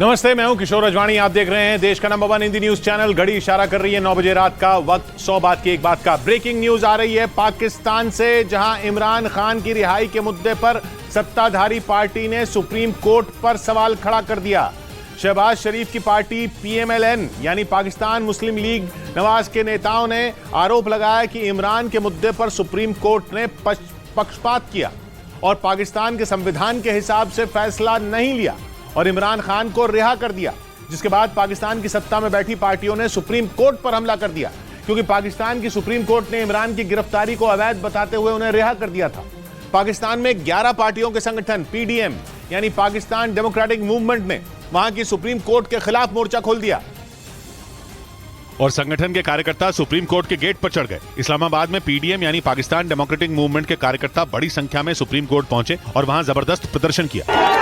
नमस्ते, मैं हूं किशोर अजवाणी। आप देख रहे हैं देश का नंबर 1 हिंदी न्यूज चैनल। घड़ी इशारा कर रही है 9 बजे रात का। वक्त 100 बात की एक बात का। ब्रेकिंग न्यूज आ रही है पाकिस्तान से, जहां इमरान खान की रिहाई के मुद्दे पर सत्ताधारी पार्टी ने सुप्रीम कोर्ट पर सवाल खड़ा कर दिया। शहबाज शरीफ की पार्टी PMLN यानी पाकिस्तान मुस्लिम लीग नवाज के नेताओं ने आरोप लगाया कि इमरान के मुद्दे पर सुप्रीम कोर्ट ने पक्षपात किया और पाकिस्तान के संविधान के हिसाब से फैसला नहीं लिया और इमरान खान को रिहा कर दिया। जिसके बाद पाकिस्तान की सत्ता में बैठी पार्टियों ने सुप्रीम कोर्ट पर हमला कर दिया, क्योंकि पाकिस्तान की सुप्रीम कोर्ट ने इमरान की गिरफ्तारी को अवैध बताते हुए उन्हें रिहा कर दिया था। पाकिस्तान में 11 पार्टियों के संगठन PDM यानी पाकिस्तान डेमोक्रेटिक मूवमेंट ने वहां की सुप्रीम कोर्ट के खिलाफ मोर्चा खोल दिया और संगठन के कार्यकर्ता सुप्रीम कोर्ट के गेट पर चढ़ गए। इस्लामाबाद में PDM यानी पाकिस्तान डेमोक्रेटिक मूवमेंट के कार्यकर्ता बड़ी संख्या में सुप्रीम कोर्ट पहुंचे और वहां जबरदस्त प्रदर्शन किया।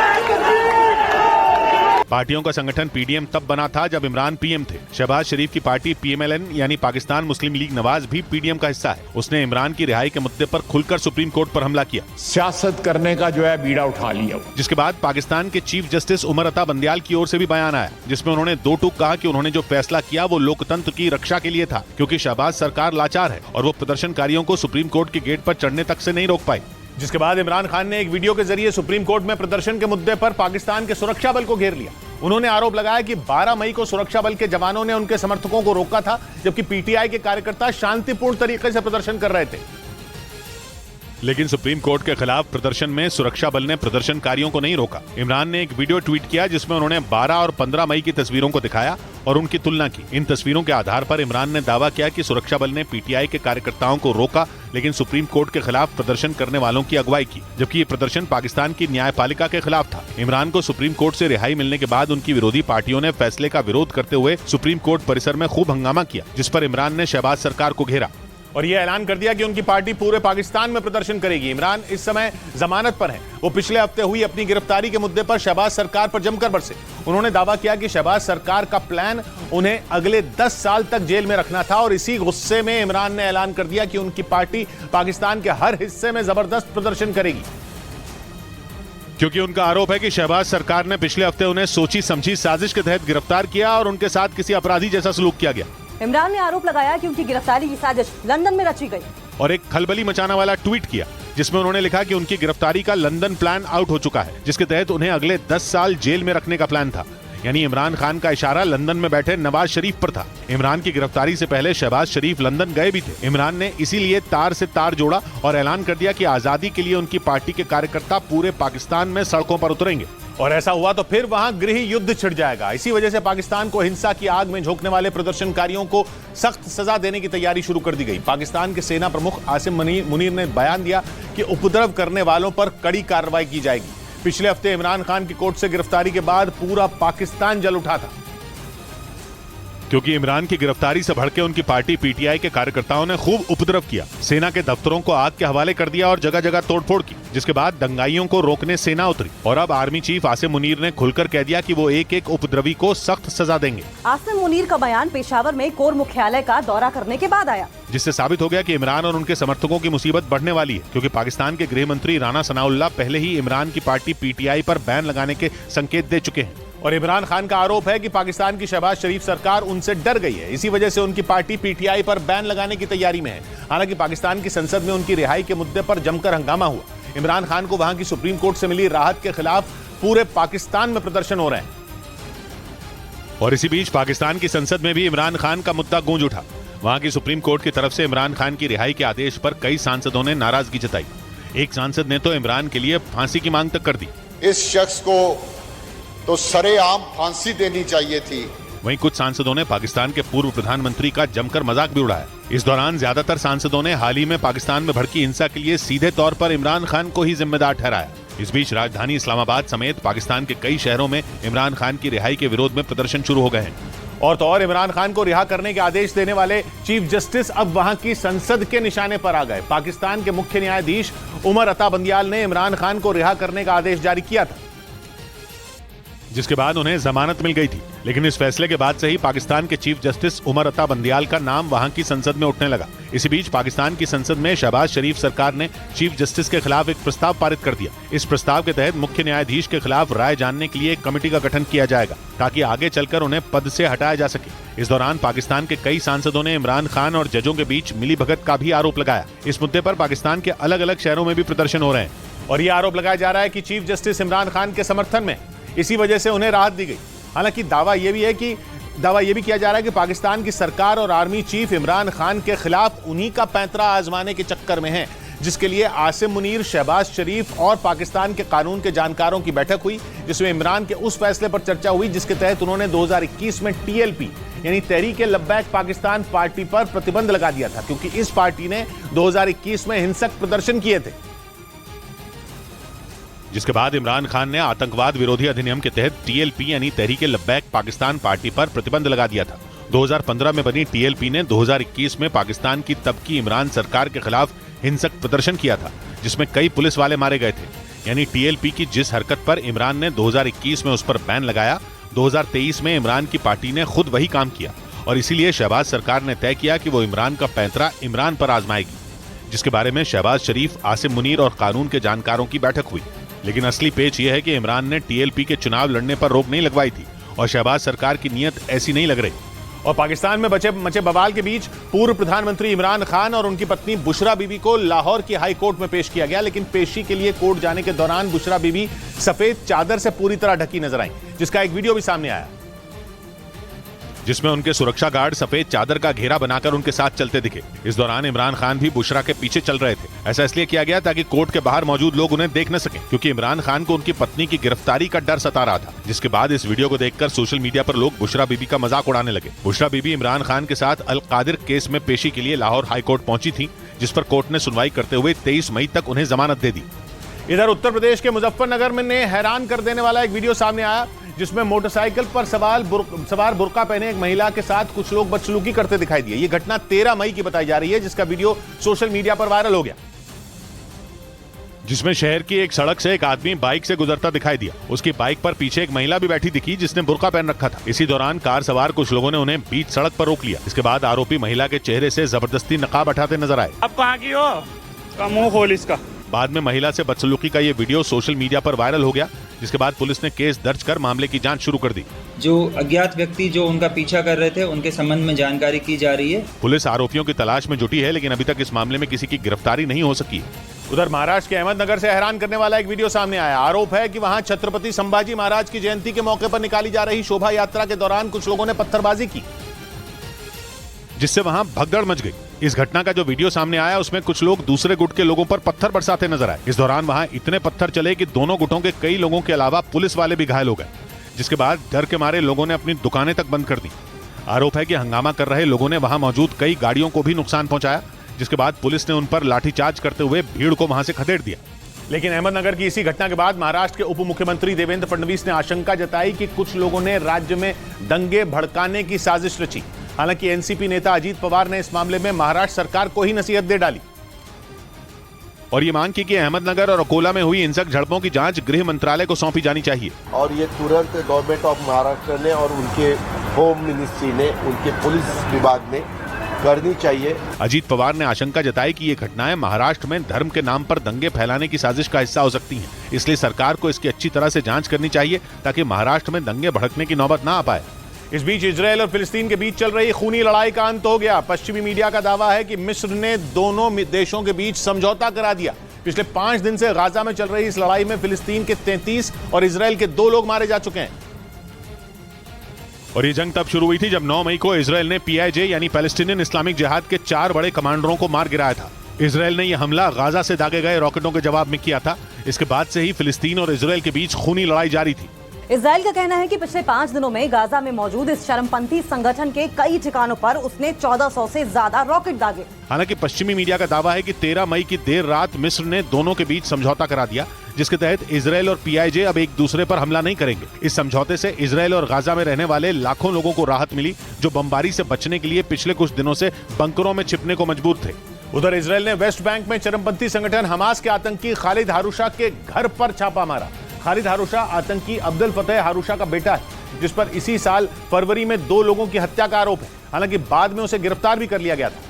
पार्टियों का संगठन PDM तब बना था जब इमरान PM थे। शहबाज शरीफ की पार्टी PMLN यानी पाकिस्तान मुस्लिम लीग नवाज भी PDM का हिस्सा है। उसने इमरान की रिहाई के मुद्दे पर खुलकर सुप्रीम कोर्ट पर हमला किया, सियासत करने का जो है बीड़ा उठा लिया। जिसके बाद पाकिस्तान के चीफ जस्टिस उमर अता बंदयाल की ओर से भी बयान आया, जिसमें उन्होंने दो टूक कहा कि उन्होंने जो फैसला किया वो लोकतंत्र की रक्षा के लिए था, क्योंकि शहबाज सरकार लाचार है और वो प्रदर्शनकारियों को सुप्रीम कोर्ट के गेट पर चढ़ने तक से नहीं रोक पाई। जिसके बाद इमरान खान ने एक वीडियो के जरिए सुप्रीम कोर्ट में प्रदर्शन के मुद्दे पर पाकिस्तान के सुरक्षा बल को घेर लिया। उन्होंने आरोप लगाया कि 12 मई को सुरक्षा बल के जवानों ने उनके समर्थकों को रोका था, जबकि PTI के कार्यकर्ता शांतिपूर्ण तरीके से प्रदर्शन कर रहे थे। लेकिन सुप्रीम कोर्ट के खिलाफ प्रदर्शन में सुरक्षा बल ने प्रदर्शनकारियों को नहीं रोका। इमरान ने एक वीडियो ट्वीट किया जिसमें उन्होंने 12 और 15 मई की तस्वीरों को दिखाया और उनकी तुलना की। इन तस्वीरों के आधार पर इमरान ने दावा किया कि सुरक्षा बल ने PTI के कार्यकर्ताओं को रोका, लेकिन सुप्रीम कोर्ट के खिलाफ प्रदर्शन करने वालों की अगुवाई की, जबकि ये प्रदर्शन पाकिस्तान की न्यायपालिका के खिलाफ था। इमरान को सुप्रीम कोर्ट से रिहाई मिलने के बाद उनकी विरोधी पार्टियों ने फैसले का विरोध करते हुए सुप्रीम कोर्ट परिसर में खूब हंगामा किया, जिस पर इमरान ने शहबाज सरकार को घेरा और यह ऐलान कर दिया कि उनकी पार्टी पूरे पाकिस्तान में प्रदर्शन करेगी। इमरान इस समय जमानत पर हैं। वो पिछले हफ्ते हुई अपनी गिरफ्तारी के मुद्दे पर शहबाज सरकार पर जमकर बरसे। उन्होंने दावा किया कि शहबाज सरकार का प्लान उन्हें अगले 10 साल तक जेल में रखना था और इसी गुस्से में इमरान ने ऐलान कर दिया कि उनकी पार्टी पाकिस्तान के हर हिस्से में जबरदस्त प्रदर्शन करेगी, क्योंकि उनका आरोप है कि शहबाज सरकार ने पिछले हफ्ते उन्हें सोची समझी साजिश के तहत गिरफ्तार किया और उनके साथ किसी अपराधी जैसा सलूक किया गया। इमरान ने आरोप लगाया कि उनकी गिरफ्तारी की साजिश लंदन में रची गई और एक खलबली मचाने वाला ट्वीट किया, जिसमें उन्होंने लिखा कि उनकी गिरफ्तारी का लंदन प्लान आउट हो चुका है, जिसके तहत उन्हें अगले 10 साल जेल में रखने का प्लान था। यानी इमरान खान का इशारा लंदन में बैठे नवाज शरीफ पर था। इमरान की गिरफ्तारी से पहले शहबाज शरीफ लंदन गए भी थे। इमरान ने इसीलिए तार से तार जोड़ा और ऐलान कर दिया कि आजादी के लिए उनकी पार्टी के कार्यकर्ता पूरे पाकिस्तान में सड़कों पर उतरेंगे और ऐसा हुआ तो फिर वहां गृह युद्ध छिड़ जाएगा। इसी वजह से पाकिस्तान को हिंसा की आग में झोंकने वाले प्रदर्शनकारियों को सख्त सजा देने की तैयारी शुरू कर दी गई। पाकिस्तान के सेना प्रमुख आसिम मुनीर ने बयान दिया कि उपद्रव करने वालों पर कड़ी कार्रवाई की जाएगी। पिछले हफ्ते इमरान खान की कोर्ट से गिरफ्तारी के बाद पूरा पाकिस्तान जल उठा था, क्योंकि इमरान की गिरफ्तारी से भड़के उनकी पार्टी PTI के कार्यकर्ताओं ने खूब उपद्रव किया। सेना के दफ्तरों को आग के हवाले कर दिया और जगह जगह तोड़फोड़ की, जिसके बाद दंगाइयों को रोकने सेना उतरी और अब आर्मी चीफ आसिम मुनीर ने खुलकर कह दिया कि वो एक एक उपद्रवी को सख्त सजा देंगे। आसिम मुनीर का बयान पेशावर में कोर मुख्यालय का दौरा करने के बाद आया, जिससे साबित हो गया कि इमरान और उनके समर्थकों की मुसीबत बढ़ने वाली है, क्योंकि पाकिस्तान के गृह मंत्री राना सनाउल्लाह पहले ही इमरान की पार्टी PTI पर बैन लगाने के संकेत दे चुके हैं और इमरान खान का आरोप है कि पाकिस्तान की शहबाज शरीफ सरकार उनसे डर गई है। इसी वजह से उनकी पार्टी PTI पर बैन लगाने की तैयारी में है। हालांकि पाकिस्तान की संसद में उनकी रिहाई के मुद्दे पर जमकर हंगामा हुआ। इमरान खान को वहां की सुप्रीम कोर्ट से मिली राहत के खिलाफ पूरे पाकिस्तान में प्रदर्शन हो रहे हैं और इसी बीच पाकिस्तान की संसद में भी इमरान खान का मुद्दा गूंज उठा। वहां की सुप्रीम कोर्ट की तरफ से इमरान खान की रिहाई के आदेश पर कई सांसदों ने नाराजगी जताई। एक सांसद ने तो इमरान के लिए फांसी की मांग तक कर दी। इस शख्स को तो सरेआम फांसी देनी चाहिए थी। वहीं कुछ सांसदों ने पाकिस्तान के पूर्व प्रधानमंत्री का जमकर मजाक भी उड़ाया। इस दौरान ज्यादातर सांसदों ने हाल ही में पाकिस्तान में भड़की हिंसा के लिए सीधे तौर पर इमरान खान को ही जिम्मेदार ठहराया। इस बीच राजधानी इस्लामाबाद समेत पाकिस्तान के कई शहरों में इमरान खान की रिहाई के विरोध में प्रदर्शन शुरू हो गए हैं और तो और इमरान खान को रिहा करने के आदेश देने वाले चीफ जस्टिस अब वहां की संसद के निशाने पर आ गए। पाकिस्तान के मुख्य न्यायाधीश उमर अता बंदयाल ने इमरान खान को रिहा करने का आदेश जारी किया था, जिसके बाद उन्हें जमानत मिल गई थी। लेकिन इस फैसले के बाद से ही पाकिस्तान के चीफ जस्टिस उमर अता बंदियाल का नाम वहां की संसद में उठने लगा। इसी बीच पाकिस्तान की संसद में शहबाज शरीफ सरकार ने चीफ जस्टिस के खिलाफ एक प्रस्ताव पारित कर दिया। इस प्रस्ताव के तहत मुख्य न्यायाधीश के खिलाफ राय जानने के लिए एक कमेटी का गठन किया जाएगा ताकि आगे चलकर उन्हें पद से हटाया जा सके। इस दौरान पाकिस्तान के कई सांसदों ने इमरान खान और जजों के बीच मिलीभगत का भी आरोप लगाया। इस मुद्दे पर पाकिस्तान के अलग अलग शहरों में भी प्रदर्शन हो रहे हैं और ये आरोप लगाया जा रहा है कि चीफ जस्टिस इमरान खान के समर्थन में, इसी वजह से उन्हें राहत दी गई। हालांकि दावा यह भी किया जा रहा है कि पाकिस्तान की सरकार और आर्मी चीफ इमरान खान के खिलाफ उन्हीं का पैंतरा आजमाने के चक्कर में है, जिसके लिए आसिम मुनीर, शहबाज शरीफ और पाकिस्तान के कानून के जानकारों की बैठक हुई, जिसमें इमरान के उस फैसले पर चर्चा हुई जिसके तहत उन्होंने 2021 में टीएलपी यानी तहरीक-ए-लब्बैक पाकिस्तान पार्टी पर प्रतिबंध लगा दिया था, क्योंकि इस पार्टी ने 2021 में हिंसक प्रदर्शन किए थे। जिसके बाद इमरान खान ने आतंकवाद विरोधी अधिनियम के तहत टीएलपी यानी तहरीक-ए-लब्बैक पाकिस्तान पार्टी पर प्रतिबंध लगा दिया था। 2015 में बनी टीएलपी ने 2021 में पाकिस्तान की तब की इमरान सरकार के खिलाफ हिंसक प्रदर्शन किया था, जिसमें कई पुलिस वाले मारे गए थे। यानी टीएलपी की जिस हरकत पर इमरान ने 2021 में उस पर बैन लगाया, 2023 में इमरान की पार्टी ने खुद वही काम किया और इसीलिए शहबाज सरकार ने तय किया कि वो इमरान का पैंतरा इमरान पर आजमाएगी, जिसके बारे में शहबाज शरीफ, आसिम मुनीर और कानून के जानकारों की बैठक हुई। लेकिन असली पेच यह है कि इमरान ने टीएलपी के चुनाव लड़ने पर रोक नहीं लगवाई थी और शहबाज सरकार की नीयत ऐसी नहीं लग रही। और पाकिस्तान में मचे बवाल के बीच पूर्व प्रधानमंत्री इमरान खान और उनकी पत्नी बुशरा बीबी को लाहौर की हाई कोर्ट में पेश किया गया। लेकिन पेशी के लिए कोर्ट जाने के दौरान बुशरा बीबी सफेद चादर से पूरी तरह ढकी नजर आई, जिसका एक वीडियो भी सामने आया, जिसमें उनके सुरक्षा गार्ड सफेद चादर का घेरा बनाकर उनके साथ चलते दिखे। इस दौरान इमरान खान भी बुशरा के पीछे चल रहे थे। ऐसा इसलिए किया गया ताकि कोर्ट के बाहर मौजूद लोग उन्हें देख न सकें, क्योंकि इमरान खान को उनकी पत्नी की गिरफ्तारी का डर सता रहा था। जिसके बाद इस वीडियो को देखकर सोशल मीडिया पर लोग बुशरा बीबी का मजाक उड़ाने लगे। बुशरा बीबी इमरान खान के साथ अल कादिर केस में पेशी के लिए लाहौर हाईकोर्ट पहुंची थी, जिस पर कोर्ट ने सुनवाई करते हुए 23 मई तक उन्हें जमानत दे दी। इधर उत्तर प्रदेश के मुजफ्फरनगर में हैरान कर देने वाला एक वीडियो सामने आया, जिसमें मोटरसाइकिल पर सवार बुर्का पहने एक महिला के साथ कुछ लोग बदसलूकी करते दिखाई दिए। ये घटना 13 मई की बताई जा रही है, जिसका वीडियो सोशल मीडिया पर वायरल हो गया, जिसमें शहर की एक सड़क से एक आदमी बाइक से गुजरता दिखाई दिया। उसकी बाइक पर पीछे एक महिला भी बैठी दिखी, जिसने बुर्का पहन रखा था। इसी दौरान कार सवार कुछ लोगों ने उन्हें बीच सड़क पर रोक लिया। इसके बाद आरोपी महिला के चेहरे से जबरदस्ती नकाब हटाते नजर आए। अब कहाँ की हो? मुंह खोल इसका। बाद में महिला से बदसलूकी का ये वीडियो सोशल मीडिया पर वायरल हो गया, जिसके बाद पुलिस ने केस दर्ज कर मामले की जांच शुरू कर दी। जो अज्ञात व्यक्ति जो उनका पीछा कर रहे थे, उनके संबंध में जानकारी की जा रही है। पुलिस आरोपियों की तलाश में जुटी है, लेकिन अभी तक इस मामले में किसी की गिरफ्तारी नहीं हो सकी। उधर महाराष्ट्र के अहमदनगर से हैरान करने वाला एक वीडियो सामने आया। आरोप है कि वहां छत्रपति संभाजी महाराज की जयंती के मौके पर निकाली जा रही शोभा यात्रा के दौरान कुछ लोगों ने पत्थरबाजी की, जिससे वहां भगदड़ मच गई। इस घटना का जो वीडियो सामने आया, उसमें कुछ लोग दूसरे गुट के लोगों पर पत्थर बरसाते नजर आए। इस दौरान वहां इतने पत्थर चले कि दोनों गुटों के कई लोगों के अलावा पुलिस वाले भी घायल हो गए, जिसके बाद डर के मारे लोगों ने अपनी दुकानें तक बंद कर दी। आरोप है कि हंगामा कर रहे लोगों ने वहां मौजूद कई गाड़ियों को भी नुकसान पहुंचाया, जिसके बाद पुलिस ने उन पर लाठीचार्ज करते हुए भीड़ को वहां से खदेड़ दिया। लेकिन अहमदनगर की इसी घटना के बाद महाराष्ट्र के उप मुख्यमंत्री देवेंद्र फडणवीस ने आशंका जताई कि कुछ लोगों ने राज्य में दंगे भड़काने की साजिश रची। हालांकि एनसीपी नेता अजीत पवार ने इस मामले में महाराष्ट्र सरकार को ही नसीहत दे डाली और ये मांग की कि अहमदनगर और अकोला में हुई हिंसक झड़पों की जांच गृह मंत्रालय को सौंपी जानी चाहिए। और ये तुरंत गवर्नमेंट ऑफ महाराष्ट्र ने और उनके होम मिनिस्ट्री ने, उनके पुलिस विभाग ने करनी चाहिए। अजीत पवार ने आशंका जताई कि ये घटनाएं महाराष्ट्र में धर्म के नाम पर दंगे फैलाने की साजिश का हिस्सा हो सकती हैं। इसलिए सरकार को इसकी अच्छी तरह से जांच करनी चाहिए ताकि महाराष्ट्र में दंगे भड़कने की नौबत ना आ पाए। इस बीच इजरायल और फिलिस्तीन के बीच चल रही खूनी लड़ाई का अंत हो गया। पश्चिमी मीडिया का दावा है कि मिस्र ने दोनों देशों के बीच समझौता करा दिया। पिछले 5 दिन से गाजा में चल रही इस लड़ाई में फिलिस्तीन के 33 और इजरायल के 2 लोग मारे जा चुके हैं। और ये जंग तब शुरू हुई थी जब 9 मई को इजरायल ने PIJ यानी पैलेस्टीनियन इस्लामिक जिहाद के 4 बड़े कमांडरों को मार गिराया था। इजरायल ने यह हमला गाजा से दागे गए रॉकेटों के जवाब में किया था। इसके बाद से ही फिलिस्तीन और इजरायल के बीच खूनी लड़ाई जारी थी। इजराइल का कहना है कि पिछले 5 दिनों में गाजा में मौजूद इस चरमपंथी संगठन के कई ठिकानों पर उसने 1400 से ज्यादा रॉकेट दागे। हालांकि पश्चिमी मीडिया का दावा है कि 13 मई की देर रात मिस्र ने दोनों के बीच समझौता करा दिया, जिसके तहत इजरायल और PIJ अब एक दूसरे पर हमला नहीं करेंगे। इस समझौते से इजरायल और गाजा में रहने वाले लाखों लोगों को राहत मिली, जो बमबारी से बचने के लिए पिछले कुछ दिनों से बंकरों में छिपने को मजबूर थे। उधर इजरायल ने वेस्ट बैंक में चरमपंथी संगठन हमास के आतंकी खालिद हारूशा के घर पर छापा मारा। खालिद हारूशा आतंकी अब्दुल फतेह हारूशा का बेटा है, जिस पर इसी साल फरवरी में 2 लोगों की हत्या का आरोप है। हालांकि बाद में उसे गिरफ्तार भी कर लिया गया था।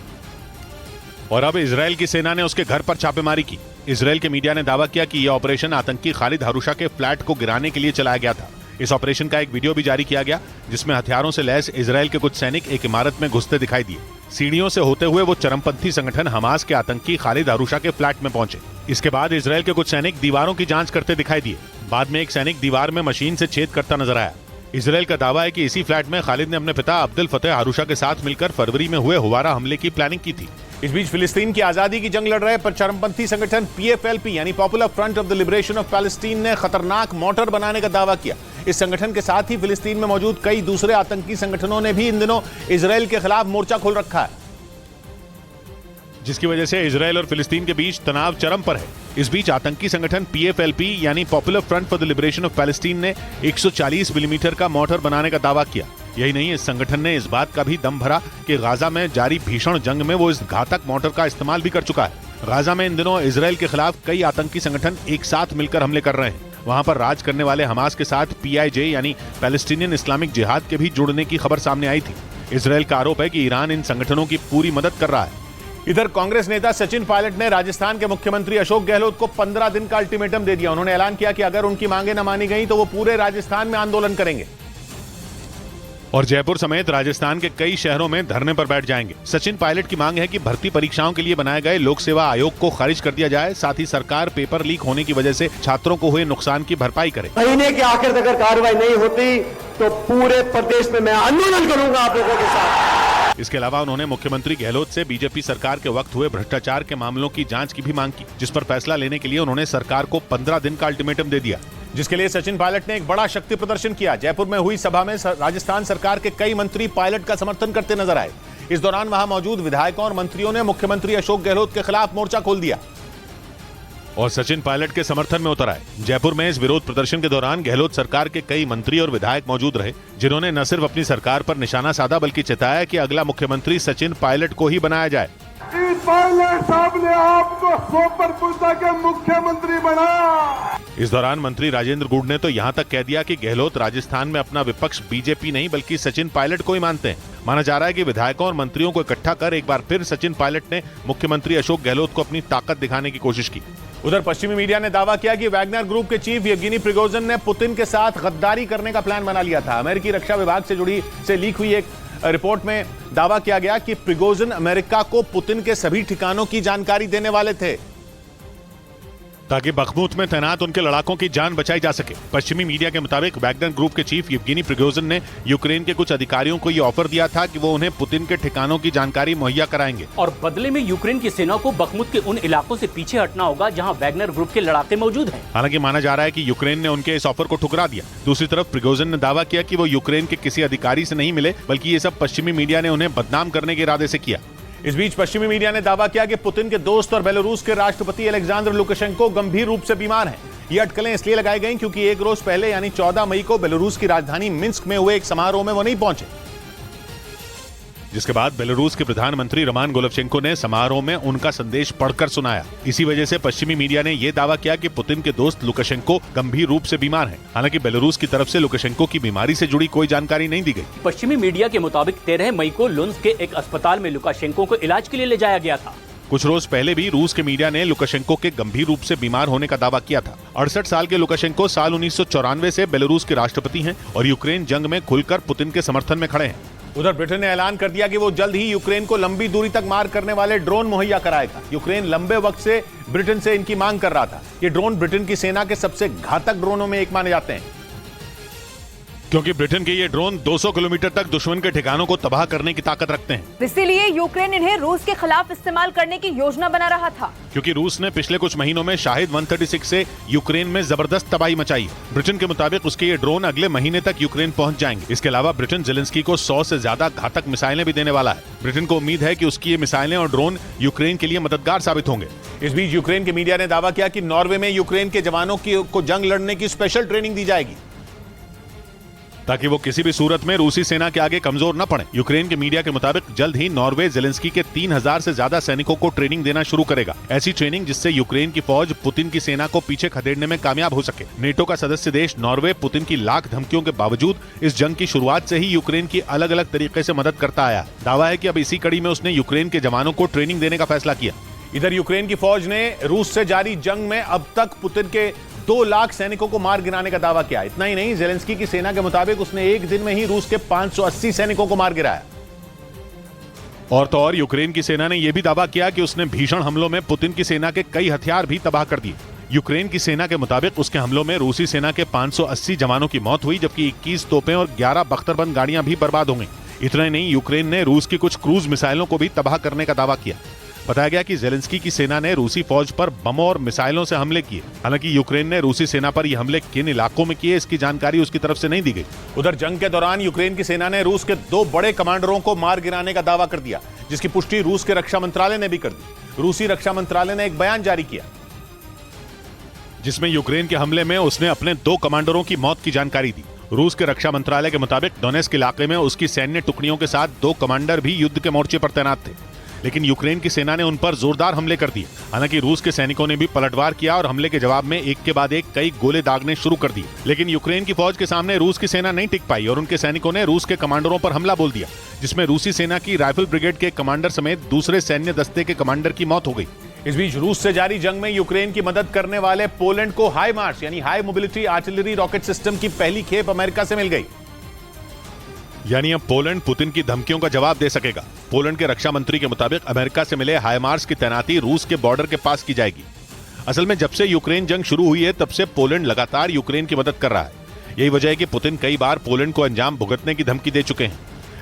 और अब इजरायल की सेना ने उसके घर पर छापेमारी की। इजरायल के मीडिया ने दावा किया कि यह ऑपरेशन आतंकी खालिद हारूशा के फ्लैट को गिराने के लिए चलाया गया था। इस ऑपरेशन का एक वीडियो भी जारी किया गया, जिसमें हथियारों से लैस इजरायल के कुछ सैनिक एक इमारत में घुसते दिखाई दिए। सीढ़ियों से होते हुए वो चरमपंथी संगठन हमास के आतंकी खालिद हारूशा के फ्लैट में पहुंचे। इसके बाद इजरायल के कुछ सैनिक दीवारों की जांच करते दिखाई दिए। बाद में एक सैनिक दीवार में मशीन से छेद करता नजर आया। इजरायल का दावा है कि इसी फ्लैट में खालिद ने अपने पिता अब्दुल फतेह हारूशा के साथ मिलकर फरवरी में हुए हुवारा हमले की प्लानिंग की थी। इस बीच फिलिस्तीन की आजादी की जंग लड़ रहे पर चरमपंथी संगठन PFLP यानी popular front of the liberation of Palestine ने खतरनाक मोर्टार बनाने का दावा किया। इस संगठन के साथ ही फिलिस्तीन में मौजूद कई दूसरे आतंकी संगठनों ने भी इन दिनों इजरायल के खिलाफ मोर्चा खोल रखा है, जिसकी वजह से इजरायल और फिलिस्तीन के बीच तनाव चरम पर है। इस बीच आतंकी संगठन PFLP यानी popular front for the liberation of Palestine ने 140 मिलीमीटर का मोर्टार बनाने का दावा किया। यही नहीं, इस संगठन ने इस बात का भी दम भरा कि गाजा में जारी भीषण जंग में वो इस घातक मोर्टार का इस्तेमाल भी कर चुका है। गाजा में इन दिनों इजरायल के खिलाफ कई आतंकी संगठन एक साथ मिलकर हमले कर रहे हैं। वहां पर राज करने वाले हमास के साथ PIJ यानी पैलेस्टीनियन इस्लामिक जिहाद के भी जुड़ने की खबर सामने आई थी। इजरायल का आरोप है कि ईरान इन संगठनों की पूरी मदद कर रहा है। इधर कांग्रेस नेता सचिन पायलट ने राजस्थान के मुख्यमंत्री अशोक गहलोत को 15 दिन का अल्टीमेटम दे दिया। उन्होंने ऐलान किया कि अगर उनकी मांगे न मानी गई तो वो पूरे राजस्थान में आंदोलन करेंगे और जयपुर समेत राजस्थान के कई शहरों में धरने पर बैठ जाएंगे। सचिन पायलट की मांग है कि भर्ती परीक्षाओं के लिए बनाए गए लोक सेवा आयोग को खारिज कर दिया जाए। साथ ही सरकार पेपर लीक होने की वजह से छात्रों को हुए नुकसान की भरपाई करे। महीने के आखिर तक अगर कार्रवाई नहीं होती तो पूरे प्रदेश में मैं आंदोलन करूंगा आप लोगों के साथ। इसके अलावा उन्होंने मुख्यमंत्री गहलोत से बीजेपी सरकार के वक्त हुए भ्रष्टाचार के मामलों की जांच की भी मांग की, जिस पर फैसला लेने के लिए उन्होंने सरकार को 15 दिन का अल्टीमेटम दे दिया, जिसके लिए सचिन पायलट ने एक बड़ा शक्ति प्रदर्शन किया। जयपुर में हुई सभा में राजस्थान सरकार के कई मंत्री पायलट का समर्थन करते नजर आए। इस दौरान वहां मौजूद विधायकों और मंत्रियों ने मुख्यमंत्री अशोक गहलोत के खिलाफ मोर्चा खोल दिया और सचिन पायलट के समर्थन में उतर आए। जयपुर में इस विरोध प्रदर्शन के दौरान गहलोत सरकार के कई मंत्री और विधायक मौजूद रहे, जिन्होंने न सिर्फ अपनी सरकार पर निशाना साधा बल्कि चिताया कि अगला मुख्यमंत्री सचिन पायलट को ही बनाया जाए। पायलट साहब ने आपको सोपरपुर के मुख्यमंत्री बना। इस दौरान मंत्री राजेंद्र गुड़ ने तो यहां तक कह दिया कि गहलोत राजस्थान में अपना विपक्ष बीजेपी नहीं बल्कि सचिन पायलट को ही मानते हैं। माना जा रहा है कि विधायकों और मंत्रियों को इकट्ठा कर एक बार फिर सचिन पायलट ने मुख्यमंत्री अशोक गहलोत को अपनी ताकत दिखाने की कोशिश की। उधर पश्चिमी मीडिया ने दावा किया कि वैगनर ग्रुप के चीफ येवगेनी प्रिगोजिन ने पुतिन के साथ गद्दारी करने का प्लान बना लिया था। अमेरिकी रक्षा विभाग से लीक हुई एक रिपोर्ट में दावा किया गया कि प्रिगोजिन अमेरिका को पुतिन के सभी ठिकानों की जानकारी देने वाले थे ताकि बखमुत में तैनात उनके लड़ाकों की जान बचाई जा सके। पश्चिमी मीडिया के मुताबिक वैगनर ग्रुप के चीफ येवगेनी प्रिगोजिन ने यूक्रेन के कुछ अधिकारियों को यह ऑफर दिया था कि वो उन्हें पुतिन के ठिकानों की जानकारी मुहैया कराएंगे और बदले में यूक्रेन की सेना को बखमुत के उन इलाकों से पीछे हटना होगा जहां वैगनर ग्रुप के लड़ाके मौजूद हैं। हालांकि माना जा रहा है कि यूक्रेन ने उनके इस ऑफर को ठुकरा दिया। दूसरी तरफ प्रिगोजिन ने दावा किया कि वो यूक्रेन के किसी अधिकारी से नहीं मिले, बल्कि ये सब पश्चिमी मीडिया ने उन्हें बदनाम करने के इरादे से किया। इस बीच पश्चिमी मीडिया ने दावा किया कि पुतिन के दोस्त और बेलारूस के राष्ट्रपति अलेक्जेंडर लुकाशेंको गंभीर रूप से बीमार हैं। ये अटकलें इसलिए लगाई गई क्योंकि एक रोज पहले यानी 14 मई को बेलारूस की राजधानी मिन्स्क में हुए एक समारोह में वो नहीं पहुंचे, जिसके बाद बेलारूस के प्रधानमंत्री रोमान गोलवशेंको ने समारोह में उनका संदेश पढ़कर सुनाया। इसी वजह से पश्चिमी मीडिया ने यह दावा किया कि पुतिन के दोस्त लुकाशेंको गंभीर रूप से बीमार हैं। हालांकि बेलारूस की तरफ से लुकाशेंको की बीमारी से जुड़ी कोई जानकारी नहीं दी गई। पश्चिमी मीडिया के मुताबिक 13 मई को लुन्स्क के एक अस्पताल में लुकाशेंको को इलाज के लिए ले जाया गया था। कुछ रोज पहले भी रूस के मीडिया ने लुकाशेंको के गंभीर रूप से बीमार होने का दावा किया था। 68 साल के लुकाशेंको साल 1994 से बेलारूस के राष्ट्रपति हैं और यूक्रेन जंग में खुलकर पुतिन के समर्थन में खड़े हैं। उधर ब्रिटेन ने ऐलान कर दिया कि वो जल्द ही यूक्रेन को लंबी दूरी तक मार करने वाले ड्रोन मुहैया कराएगा। यूक्रेन लंबे वक्त से ब्रिटेन से इनकी मांग कर रहा था। ये ड्रोन ब्रिटेन की सेना के सबसे घातक ड्रोनों में एक माने जाते हैं, क्योंकि ब्रिटेन के ये ड्रोन 200 किलोमीटर तक दुश्मन के ठिकानों को तबाह करने की ताकत रखते हैं। इसीलिए यूक्रेन इन्हें रूस के खिलाफ इस्तेमाल करने की योजना बना रहा था, क्योंकि रूस ने पिछले कुछ महीनों में शाहिद 136 से यूक्रेन में जबरदस्त तबाही मचाई है। ब्रिटेन के मुताबिक उसके ये ड्रोन अगले महीने तक यूक्रेन पहुंच जाएंगे। इसके अलावा ब्रिटेन जेलेंस्की को 100 से ज्यादा घातक मिसाइलें भी देने वाला है। ब्रिटेन को उम्मीद है कि उसकी ये मिसाइलें और ड्रोन यूक्रेन के लिए मददगार साबित होंगे। इस बीच यूक्रेन के मीडिया ने दावा किया कि नॉर्वे में यूक्रेन के जवानों को जंग लड़ने की स्पेशल ट्रेनिंग दी जाएगी। ताकि वो किसी भी सूरत में रूसी सेना के आगे कमजोर न पड़े। यूक्रेन के मीडिया के मुताबिक जल्द ही नॉर्वे जेलेंस्की के 3000 से ज्यादा सैनिकों को ट्रेनिंग देना शुरू करेगा। ऐसी ट्रेनिंग जिससे यूक्रेन की फौज पुतिन की सेना को पीछे खदेड़ने में कामयाब हो सके। नेटो का सदस्य देश नॉर्वे पुतिन की लाख धमकियों के बावजूद इस जंग की शुरुआत से ही यूक्रेन की अलग अलग तरीके से मदद करता आया। दावा है कि अब इसी कड़ी में उसने यूक्रेन के जवानों को ट्रेनिंग देने का फैसला किया। इधर यूक्रेन की फौज ने रूस से जारी जंग में अब तक पुतिन के 2 लाख सैनिकों को मार गिराने का दावा किया। इतना ही नहीं, जेलेंस्की की सेना के मुताबिक उसने एक दिन में ही रूस के 580 सैनिकों को मार गिराया। और तो और यूक्रेन की सेना ने यह भी दावा किया कि उसने भीषण हमलों में पुतिन की सेना के कई हथियार भी तबाह कर दिए। यूक्रेन की सेना के मुताबिक उसके हमलों में रूसी सेना के 580 जवानों की मौत हुई, जबकि 21 तोपें और 11 बख्तरबंद गाड़ियां भी बर्बाद हो गईं। इतना ही नहीं, यूक्रेन ने रूस की कुछ क्रूज मिसाइलों को भी तबाह करने का दावा किया। बताया गया कि जेलेंस्की की सेना ने रूसी फौज पर बमों और मिसाइलों से हमले किए। हालांकि यूक्रेन ने रूसी सेना पर यह हमले किन इलाकों में किए, इसकी जानकारी उसकी तरफ से नहीं दी गई। उधर जंग के दौरान यूक्रेन की सेना ने रूस के 2 बड़े कमांडरों को मार गिराने का दावा कर दिया, जिसकी पुष्टि रूस के रक्षा मंत्रालय ने भी कर दी। रूसी रक्षा मंत्रालय ने एक बयान जारी किया जिसमें यूक्रेन के हमले में उसने अपने 2 कमांडरों की मौत की जानकारी दी। रूस के रक्षा मंत्रालय के मुताबिक डोनेस्क इलाके में उसकी सैन्य टुकड़ियों के साथ 2 कमांडर भी युद्ध के मोर्चे पर तैनात थे, लेकिन यूक्रेन की सेना ने उन पर जोरदार हमले कर दिए। हालांकि रूस के सैनिकों ने भी पलटवार किया और हमले के जवाब में एक के बाद एक कई गोले दागने शुरू कर दिए। लेकिन यूक्रेन की फौज के सामने रूस की सेना नहीं टिक पाई और उनके सैनिकों ने रूस के कमांडरों पर हमला बोल दिया, जिसमें रूसी सेना की राइफल ब्रिगेड के कमांडर समेत दूसरे सैन्य दस्ते के कमांडर की मौत हो गई। इस बीच रूस से जारी जंग में यूक्रेन की मदद करने वाले पोलैंड को हाईमार्स यानी high mobility artillery rocket system की पहली खेप अमेरिका से मिल गई। यानी अब पोलैंड पुतिन की धमकियों का जवाब दे सकेगा। पोलैंड के रक्षा मंत्री के मुताबिक अमेरिका से मिले हाईमार्स की तैनाती रूस के बॉर्डर के पास की जाएगी। असल में जब से यूक्रेन जंग शुरू हुई है तब से पोलैंड लगातार यूक्रेन की मदद कर रहा है। यही वजह है कि पुतिन कई बार पोलैंड को अंजाम भुगतने की धमकी दे चुके हैं,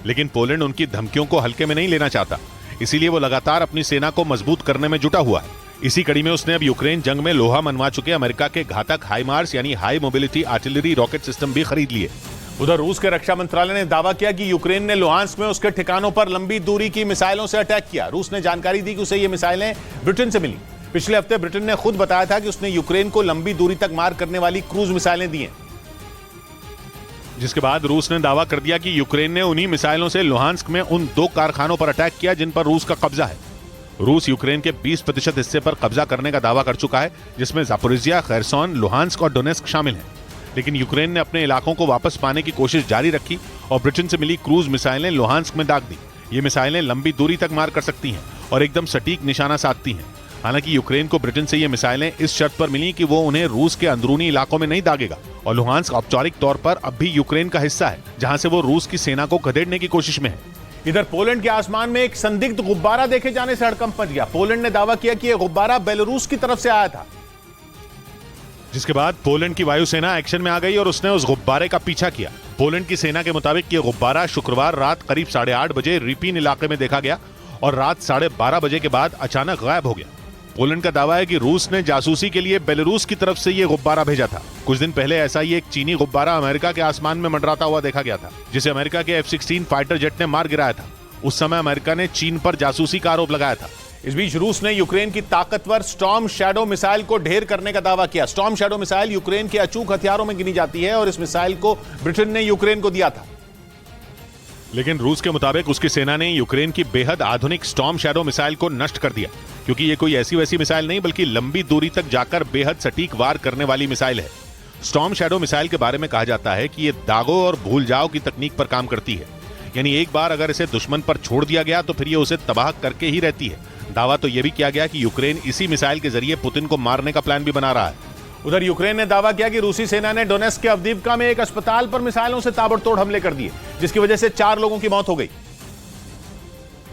लेकिन पोलैंड उनकी धमकियों को हल्के में नहीं लेना चाहता। इसीलिए वो लगातार अपनी सेना को मजबूत करने में जुटा हुआ है। इसी कड़ी में उसने अब यूक्रेन जंग में लोहा मनवा चुके अमेरिका के घातक हाईमार्स यानी high mobility artillery rocket system भी खरीद लिए। उधर रूस के रक्षा मंत्रालय ने दावा किया कि यूक्रेन ने लुहांस्क में उसके ठिकानों पर लंबी दूरी की मिसाइलों से अटैक किया। रूस ने जानकारी दी कि उसे ये मिसाइलें ब्रिटेन से मिली। पिछले हफ्ते ब्रिटेन ने खुद बताया था कि उसने यूक्रेन को लंबी दूरी तक मार करने वाली क्रूज मिसाइलें दी हैं, जिसके बाद रूस ने दावा कर दिया कि यूक्रेन ने उन्हीं मिसाइलों से लुहांस्क में उन 2 कारखानों पर अटैक किया जिन पर रूस का कब्जा है। रूस यूक्रेन के 20% हिस्से पर कब्जा करने का दावा कर चुका है, जिसमें जापोरिजिया, खैरसोन, लुहांस्क और डोनेस्क शामिल हैं। लेकिन यूक्रेन ने अपने इलाकों को वापस पाने की कोशिश जारी रखी और ब्रिटेन से मिली क्रूज मिसाइलें लुहांस्क में दाग दी। ये मिसाइलें लंबी दूरी तक मार कर सकती हैं और एकदम सटीक निशाना साधती हैं। हालांकि यूक्रेन को ब्रिटेन से ये मिसाइलें इस शर्त पर मिली कि वो उन्हें रूस के अंदरूनी इलाकों में नहीं दागेगा और लुहांस्क औपचारिक तौर पर अब भी यूक्रेन का हिस्सा है, जहां से वो रूस की सेना को खदेड़ने की कोशिश में है। इधर पोलैंड के आसमान में एक संदिग्ध गुब्बारा देखे जाने से हड़कंप मच गया। पोलैंड ने दावा किया कि यह गुब्बारा बेलारूस की तरफ से आया था, जिसके बाद पोलैंड की वायुसेना एक्शन में आ गई और उसने उस गुब्बारे का पीछा किया। पोलैंड की सेना के मुताबिक यह गुब्बारा शुक्रवार रात करीब 8:30 बजे रिपिन इलाके में देखा गया और रात 12:30 बजे के बाद अचानक गायब हो गया। पोलैंड का दावा है कि रूस ने जासूसी के लिए बेलारूस की तरफ से यह गुब्बारा भेजा था। कुछ दिन पहले ऐसा ही एक चीनी गुब्बारा अमेरिका के आसमान में मंडराता हुआ देखा गया था, जिसे अमेरिका के F-16 फाइटर जेट ने मार गिराया था। उस समय अमेरिका ने चीन पर जासूसी का आरोप लगाया था। इस बीच रूस ने यूक्रेन की ताकतवर स्टॉर्म शैडो मिसाइल को ढेर करने का दावा किया। स्टॉर्म शैडो मिसाइल यूक्रेन के अचूक हथियारों में गिनी जाती है और इस मिसाइल को ब्रिटेन ने यूक्रेन को दिया था। लेकिन रूस के मुताबिक उसकी सेना ने यूक्रेन की बेहद आधुनिक स्टॉर्म शैडो मिसाइल को नष्ट कर दिया, क्योंकि ये कोई ऐसी वैसी मिसाइल नहीं बल्कि लंबी दूरी तक जाकर बेहद सटीक वार करने वाली मिसाइल है। स्टॉर्म शैडो मिसाइल के बारे में कहा जाता है कि ये दागो और भूल जाओ की तकनीक पर काम करती है, यानी एक बार अगर इसे दुश्मन पर छोड़ दिया गया तो फिर ये उसे तबाह करके ही रहती है। दावा तो यह भी किया गया कि यूक्रेन इसी मिसाइल के जरिए पुतिन को मारने का प्लान भी बना रहा है। उधर यूक्रेन ने दावा किया कि रूसी सेना ने डोनेस्क के अवदीवका में एक अस्पताल पर मिसाइलों से ताबड़तोड़ हमले कर दिए, जिसकी वजह से 4 लोगों की मौत हो गई।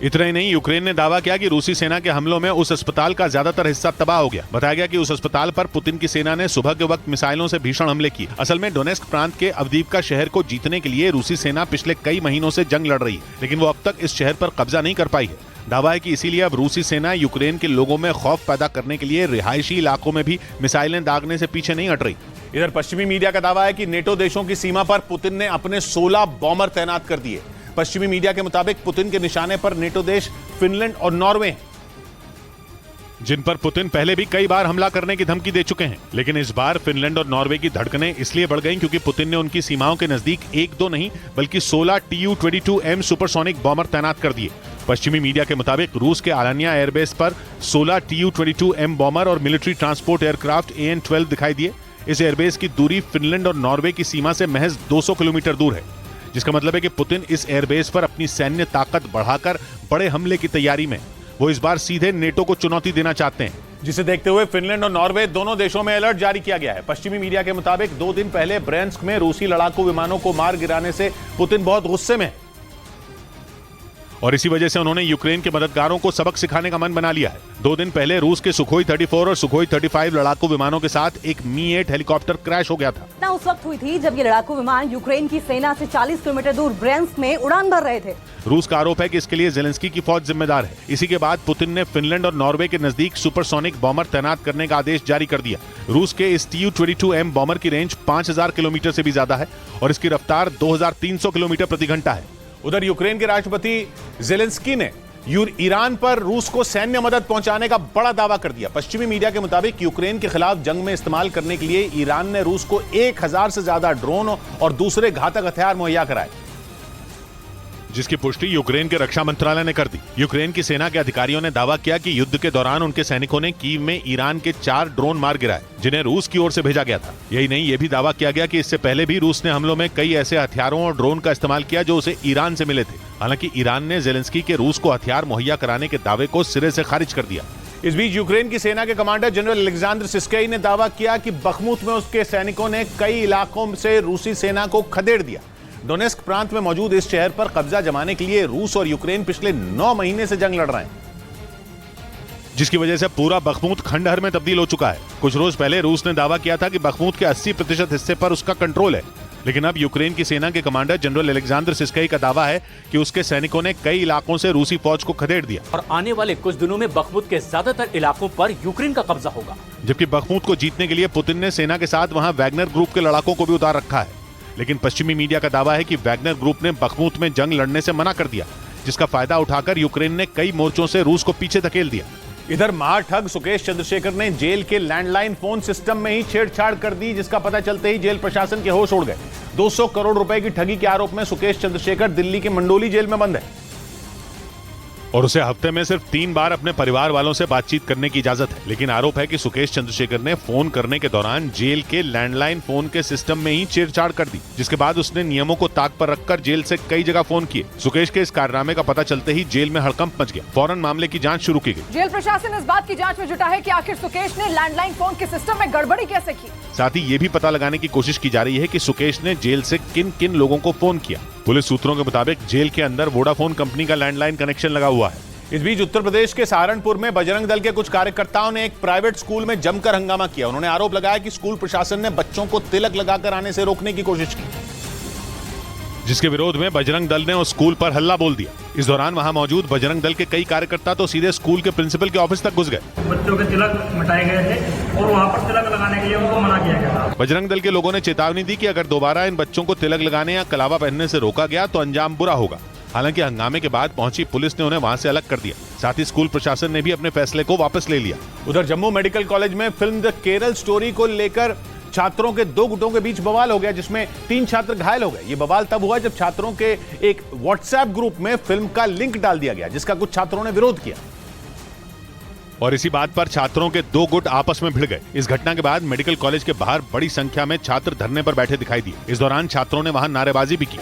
इतना ही नहीं, यूक्रेन ने दावा किया कि रूसी सेना के हमलों में उस अस्पताल का ज्यादातर हिस्सा तबाह हो गया। बताया गया कि उस अस्पताल पर पुतिन की सेना ने सुबह के वक्त मिसाइलों से भीषण हमले किए। असल में डोनेस्क प्रांत के अवदीवका शहर को जीतने के लिए रूसी सेना पिछले कई महीनों से जंग लड़ रही है, लेकिन वो अब तक इस शहर पर कब्जा नहीं कर पाई है। दावा है कि इसीलिए अब रूसी सेना यूक्रेन के लोगों में खौफ पैदा करने के लिए रिहायशी इलाकों में भी मिसाइलें दागने से पीछे नहीं हट रही। इधर पश्चिमी मीडिया का दावा है कि नेटो देशों की सीमा पर पुतिन ने अपने 16 बॉम्बर तैनात कर दिए। पश्चिमी मीडिया के मुताबिक पुतिन के निशाने पर नेटो देश फिनलैंड और नॉर्वे हैं। जिन पर पुतिन पहले भी कई बार हमला करने की धमकी दे चुके हैं। लेकिन इस बार फिनलैंड और नॉर्वे की धड़कनें इसलिए बढ़ गईं क्योंकि पुतिन ने उनकी सीमाओं के नजदीक 1-2 नहीं बल्कि 16 Tu-22M सुपरसोनिक बॉम्बर तैनात कर दिए। पश्चिमी मीडिया के मुताबिक रूस के आलानिया एयरबेस पर 16 Tu-22M बॉम्बर और मिलिट्री ट्रांसपोर्ट एयरक्राफ्ट AN-12 दिखाई दिए। इस एयरबेस की दूरी फिनलैंड और नॉर्वे की सीमा से महज 200 किलोमीटर दूर है, जिसका मतलब है कि पुतिन इस एयरबेस पर अपनी सैन्य ताकत बढ़ाकर बड़े हमले की तैयारी में। वो इस बार सीधे नेटो को चुनौती देना चाहते हैं, जिसे देखते हुए फिनलैंड और नॉर्वे दोनों देशों में अलर्ट जारी किया गया है। पश्चिमी मीडिया के मुताबिक 2 दिन पहले ब्रेंस्क में रूसी लड़ाकू विमानों को मार गिराने से पुतिन बहुत गुस्से में है और इसी वजह से उन्होंने यूक्रेन के मददगारों को सबक सिखाने का मन बना लिया है। 2 दिन पहले रूस के सुखोई 34 और सुखोई 35 लड़ाकू विमानों के साथ एक मी-8 हेलीकॉप्टर क्रैश हो गया था। घटना उस वक्त हुई थी जब ये लड़ाकू विमान यूक्रेन की सेना से 40 किलोमीटर दूर ब्रेंस्क में उड़ान भर रहे थे। रूस का आरोप है कि इसके लिए जेलेंस्की की फौज जिम्मेदार है। इसी के बाद पुतिन ने फिनलैंड और नॉर्वे के नजदीक सुपरसोनिक बॉम्बर तैनात करने का आदेश जारी कर दिया। रूस के इस Tu-22M बॉम्बर की रेंज 5000 किलोमीटर से भी ज्यादा है और इसकी रफ्तार 2300 किलोमीटर प्रति घंटा है। उधर यूक्रेन के राष्ट्रपति जेलेंस्की ने ईरान पर रूस को सैन्य मदद पहुंचाने का बड़ा दावा कर दिया। पश्चिमी मीडिया के मुताबिक यूक्रेन के खिलाफ जंग में इस्तेमाल करने के लिए ईरान ने रूस को 1000 से ज्यादा ड्रोन और दूसरे घातक हथियार मुहैया कराए, जिसकी पुष्टि यूक्रेन के रक्षा मंत्रालय ने कर दी। यूक्रेन की सेना के अधिकारियों ने दावा किया कि युद्ध के दौरान उनके सैनिकों ने कीव में ईरान के 4 ड्रोन मार गिराए, जिन्हें रूस की ओर से भेजा गया था। यही नहीं, ये भी दावा किया गया कि इससे पहले भी रूस ने हमलों में कई ऐसे हथियारों और ड्रोन का इस्तेमाल किया जो उसे ईरान से मिले थे। हालांकि ईरान ने जेलेंस्की के रूस को हथियार मुहैया कराने के दावे को सिरे से खारिज कर दिया। इस बीच यूक्रेन की सेना के कमांडर जनरल अलेक्जेंडर सिस्काई ने दावा किया कि बखमुत में उसके सैनिकों ने कई इलाकों से रूसी सेना को खदेड़ दिया। डोनेस्क प्रांत में मौजूद इस शहर पर कब्जा जमाने के लिए रूस और यूक्रेन पिछले 9 महीने से जंग लड़ रहे हैं, जिसकी वजह से पूरा बखमुत खंडहर में तब्दील हो चुका है। कुछ रोज पहले रूस ने दावा किया था कि बखमुत के 80% हिस्से पर उसका कंट्रोल है, लेकिन अब यूक्रेन की सेना के कमांडर जनरल अलेक्जेंडर सिस्काई का दावा है कि उसके सैनिकों ने कई इलाकों से रूसी फौज को खदेड़ दिया और आने वाले कुछ दिनों में बखमुत के ज्यादातर इलाकों पर यूक्रेन का कब्जा होगा। जबकि बखमुत को जीतने के लिए पुतिन ने सेना के साथ वहां वैगनर ग्रुप के लड़ाकों को भी उतार रखा है। लेकिन पश्चिमी मीडिया का दावा है कि वैगनर ग्रुप ने बखमुत में जंग लड़ने से मना कर दिया, जिसका फायदा उठाकर यूक्रेन ने कई मोर्चों से रूस को पीछे धकेल दिया। इधर महाठग सुकेश चंद्रशेखर ने जेल के लैंडलाइन फोन सिस्टम में ही छेड़छाड़ कर दी, जिसका पता चलते ही जेल प्रशासन के होश उड़ गए। 200 करोड़ रुपए की ठगी के आरोप में सुकेश चंद्रशेखर दिल्ली के मंडोली जेल में बंद है और उसे हफ्ते में सिर्फ 3 बार अपने परिवार वालों से बातचीत करने की इजाजत है। लेकिन आरोप है कि सुकेश चंद्रशेखर ने फोन करने के दौरान जेल के लैंडलाइन फोन के सिस्टम में ही छेड़छाड़ कर दी, जिसके बाद उसने नियमों को ताक पर रखकर जेल से कई जगह फोन किए। सुकेश के इस कारनामे का पता चलते ही जेल में हड़कंप मच गया। फौरन मामले की जांच शुरू की गई। जेल प्रशासन इस बात की जांच में जुटा है कि आखिर सुकेश ने लैंडलाइन फोन के सिस्टम में गड़बड़ी कैसे की। साथ ही ये भी पता लगाने की कोशिश की जा रही है कि सुकेश ने जेल से किन किन लोगों को फोन किया। पुलिस सूत्रों के मुताबिक जेल के अंदर वोडाफोन कंपनी का लैंडलाइन कनेक्शन लगा हुआ है। इस बीच उत्तर प्रदेश के सहारनपुर में बजरंग दल के कुछ कार्यकर्ताओं ने एक प्राइवेट स्कूल में जमकर हंगामा किया। उन्होंने आरोप लगाया कि स्कूल प्रशासन ने बच्चों को तिलक लगाकर आने से रोकने की कोशिश की, जिसके विरोध में बजरंग दल ने उस स्कूल पर हल्ला बोल दिया। इस दौरान वहां मौजूद बजरंग दल के कई कार्यकर्ता तो सीधे स्कूल के प्रिंसिपल के ऑफिस तक घुस गए। बच्चों के तिलक मिटाए गए थे और वहाँ पर तिलक लगाने के लिए उनको मना किया गया था। बजरंग दल के लोगों ने चेतावनी दी कि अगर दोबारा इन बच्चों को तिलक लगाने या कलावा पहनने से रोका गया तो अंजाम बुरा होगा। हालांकि हंगामे के बाद पहुंची पुलिस ने उन्हें वहां से अलग कर दिया। साथ ही स्कूल प्रशासन ने भी अपने फैसले को वापस ले लिया। उधर जम्मू मेडिकल कॉलेज में फिल्म द केरल स्टोरी को लेकर छात्रों के 2 गुटों के बीच बवाल हो गया, जिसमें 3 छात्र घायल हो गए। ये बवाल तब हुआ जब छात्रों के एक व्हाट्सएप ग्रुप में फिल्म का लिंक डाल दिया गया, जिसका कुछ छात्रों ने विरोध किया और इसी बात पर छात्रों के 2 गुट आपस में भिड़ गए। इस घटना के बाद मेडिकल कॉलेज के बाहर बड़ी संख्या में छात्र धरने पर बैठे दिखाई दिए। इस दौरान छात्रों ने वहां नारेबाजी भी की।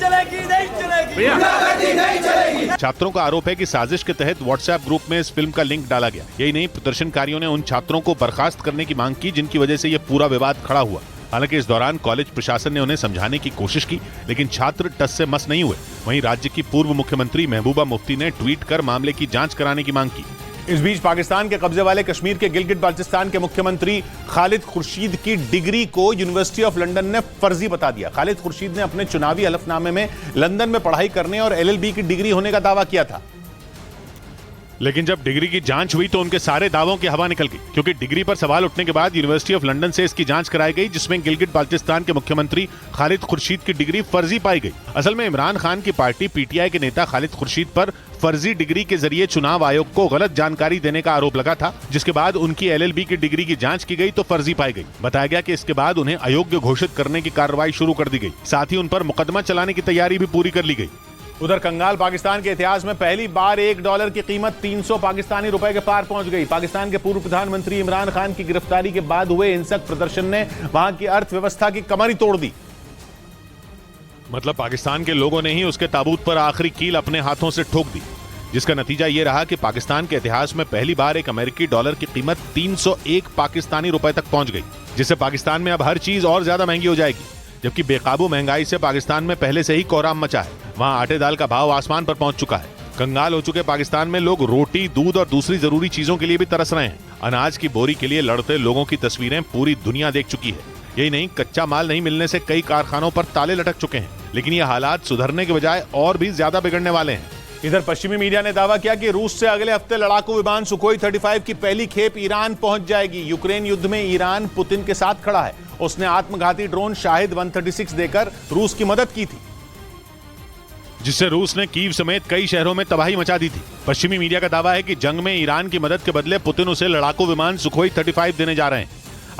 छात्रों का आरोप है कि साजिश के तहत व्हाट्सएप ग्रुप में इस फिल्म का लिंक डाला गया। यही नहीं, प्रदर्शनकारियों ने उन छात्रों को बर्खास्त करने की मांग की जिनकी वजह से यह पूरा विवाद खड़ा हुआ। हालांकि इस दौरान कॉलेज प्रशासन ने उन्हें समझाने की कोशिश की, लेकिन छात्र टस से मस नहीं हुए। वहीं राज्य की पूर्व मुख्यमंत्री महबूबा मुफ्ती ने ट्वीट कर मामले की जांच कराने की मांग की। इस बीच पाकिस्तान के कब्जे वाले कश्मीर के गिलगित बाल्टिस्तान के मुख्यमंत्री खालिद खुर्शीद की डिग्री को यूनिवर्सिटी ऑफ लंदन ने फर्जी बता दिया। खालिद खुर्शीद ने अपने चुनावी हलफनामे में लंदन में पढ़ाई करने और LLB की डिग्री होने का दावा किया था। लेकिन जब डिग्री की जांच हुई तो उनके सारे दावों की हवा निकल गई, क्योंकि डिग्री पर सवाल उठने के बाद यूनिवर्सिटी ऑफ लंदन से इसकी जांच कराई गई, जिसमें गिलगिट बाल्टिस्तान के मुख्यमंत्री खालिद खुर्शीद की डिग्री फर्जी पाई गई। असल में इमरान खान की पार्टी पीटीआई के नेता खालिद खुर्शीद पर फर्जी डिग्री के जरिए चुनाव आयोग को गलत जानकारी देने का आरोप लगा था, जिसके बाद उनकी एलएलबी की डिग्री की जांच की गई तो फर्जी पाई गई। बताया गया कि इसके बाद उन्हें अयोग्य घोषित करने की कार्रवाई शुरू कर दी गई, साथ ही उन पर मुकदमा चलाने की तैयारी भी पूरी कर ली गई। उधर कंगाल पाकिस्तान के इतिहास में पहली बार $1 की कीमत 300 पाकिस्तानी रुपए के पार पहुंच गई। पाकिस्तान के पूर्व प्रधानमंत्री इमरान खान की गिरफ्तारी के बाद हुए हिंसक प्रदर्शन ने वहां की अर्थव्यवस्था की कमर ही तोड़ दी। मतलब पाकिस्तान के लोगों ने ही उसके ताबूत पर आखिरी कील अपने हाथों से ठोक दी, जिसका नतीजा यह रहा कि पाकिस्तान के इतिहास में पहली बार एक अमेरिकी डॉलर की कीमत 301 पाकिस्तानी रुपए तक पहुंच गई, जिससे पाकिस्तान में अब हर चीज और ज्यादा महंगी हो जाएगी। जबकि बेकाबू महंगाई से पाकिस्तान में पहले से ही कोहराम मचा है। वहां आटे दाल का भाव आसमान पर पहुंच चुका है। कंगाल हो चुके पाकिस्तान में लोग रोटी, दूध और दूसरी जरूरी चीजों के लिए भी तरस रहे हैं। अनाज की बोरी के लिए लड़ते लोगों की तस्वीरें पूरी दुनिया देख चुकी है। यही नहीं, कच्चा माल नहीं मिलने से कई कारखानों पर ताले लटक चुके हैं। लेकिन ये हालात सुधरने के बजाय और भी ज्यादा बिगड़ने वाले हैं। इधर पश्चिमी मीडिया ने दावा किया कि रूस से अगले हफ्ते लड़ाकू विमान सुखोई 35 की पहली खेप ईरान पहुंच जाएगी। यूक्रेन युद्ध में ईरान पुतिन के साथ खड़ा है। उसने आत्मघाती ड्रोन शाहिद 136 देकर रूस की मदद की थी, जिससे रूस ने कीव समेत कई शहरों में तबाही मचा दी थी। पश्चिमी मीडिया का दावा है कि जंग में ईरान की मदद के बदले पुतिन उसे लड़ाकू विमान सुखोई 35 देने जा रहे हैं।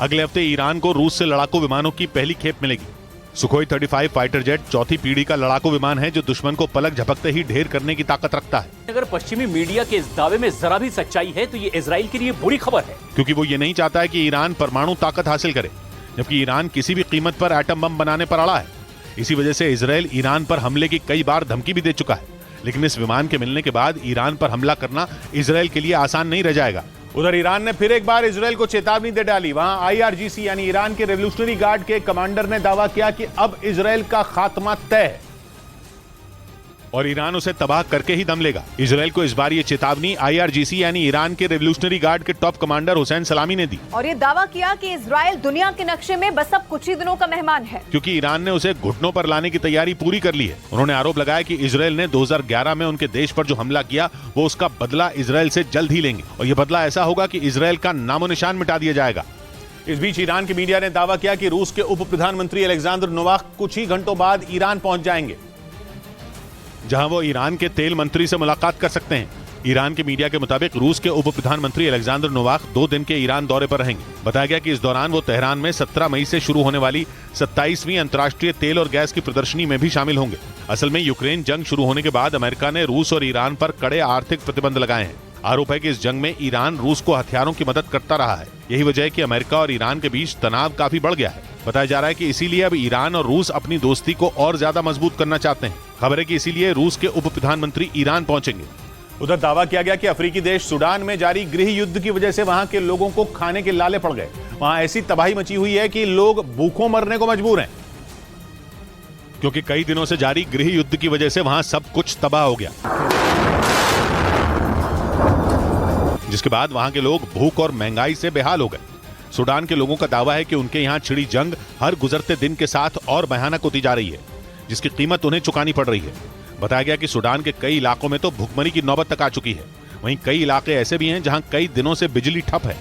अगले हफ्ते ईरान को रूस से लड़ाकू विमानों की पहली खेप मिलेगी। सुखोई 35 फाइटर जेट चौथी पीढ़ी का लड़ाकू विमान है, जो दुश्मन को पलक झपकते ही ढेर करने की ताकत रखता है। अगर पश्चिमी मीडिया के इस दावे में जरा भी सच्चाई है तो ये इजराइल के लिए बुरी खबर है, क्योंकि वो ये नहीं चाहता है कि ईरान परमाणु ताकत हासिल करे, जबकि ईरान किसी भी कीमत पर एटम बम बनाने पर अड़ा है। इसी वजह से इजराइल ईरान पर हमले की कई बार धमकी भी दे चुका है। लेकिन इस विमान के मिलने के बाद ईरान पर हमला करना इजराइल के लिए आसान नहीं रह जाएगा। उधर ईरान ने फिर एक बार इजराइल को चेतावनी दे डाली। वहां आईआरजीसी यानी ईरान के रेवोल्यूशनरी गार्ड के कमांडर ने दावा किया कि अब इजराइल का खात्मा तय है और ईरान उसे तबाह करके ही दम लेगा। इजराइल को इस बार ये चेतावनी आईआरजीसी यानी ईरान के रेवोल्यूशनरी गार्ड के टॉप कमांडर हुसैन सलामी ने दी और ये दावा किया कि इजराइल दुनिया के नक्शे में बस अब कुछ ही दिनों का मेहमान है, क्योंकि ईरान ने उसे घुटनों पर लाने की तैयारी पूरी कर ली है। उन्होंने आरोप लगाया कि इजराइल ने 2011 में उनके देश पर जो हमला किया वो उसका बदला इजराइल से जल्द ही लेंगे, और ये बदला ऐसा होगा कि इजराइल का नामो निशान मिटा दिया जाएगा। इस बीच ईरान की मीडिया ने दावा किया कि रूस के उप प्रधानमंत्री अलेक्जेंडर नोवाक कुछ ही घंटों बाद ईरान पहुंच जाएंगे, जहां वो ईरान के तेल मंत्री से मुलाकात कर सकते हैं। ईरान के मीडिया के मुताबिक रूस के उप प्रधानमंत्री अलेक्जेंडर नोवाक 2 दिन के ईरान दौरे पर रहेंगे। बताया गया कि इस दौरान वो तेहरान में 17 मई से शुरू होने वाली 27वीं अंतर्राष्ट्रीय तेल और गैस की प्रदर्शनी में भी शामिल होंगे। असल में यूक्रेन जंग शुरू होने के बाद अमेरिका ने रूस और ईरान पर कड़े आर्थिक प्रतिबंध लगाए हैं। आरोप है कि इस जंग में ईरान रूस को हथियारों की मदद करता रहा है। यही वजह है कि अमेरिका और ईरान के बीच तनाव काफी बढ़ गया है। बताया जा रहा है कि इसीलिए अब ईरान और रूस अपनी दोस्ती को और ज्यादा मजबूत करना चाहते हैं। खबर है कि इसीलिए रूस के उप प्रधानमंत्री ईरान पहुंचेंगे। उधर दावा किया गया कि अफ्रीकी देश सूडान में जारी गृह युद्ध की वजह से वहां के लोगों को खाने के लाले पड़ गए। वहां ऐसी तबाही मची हुई है कि लोग भूखों मरने को मजबूर हैं, क्योंकि कई दिनों से जारी गृह युद्ध की वजह से वहां सब कुछ तबाह हो गया, जिसके बाद वहां के लोग भूख और महंगाई से बेहाल हो गए। सूडान के लोगों का दावा है कि उनके यहाँ छिड़ी जंग हर गुजरते दिन के साथ और भयानक होती जा रही है, जिसकी कीमत उन्हें चुकानी पड़ रही है। बताया गया कि सूडान के कई इलाकों में तो भुखमरी की नौबत तक आ चुकी है। वहीं कई इलाके ऐसे भी हैं जहां कई दिनों से बिजली ठप है।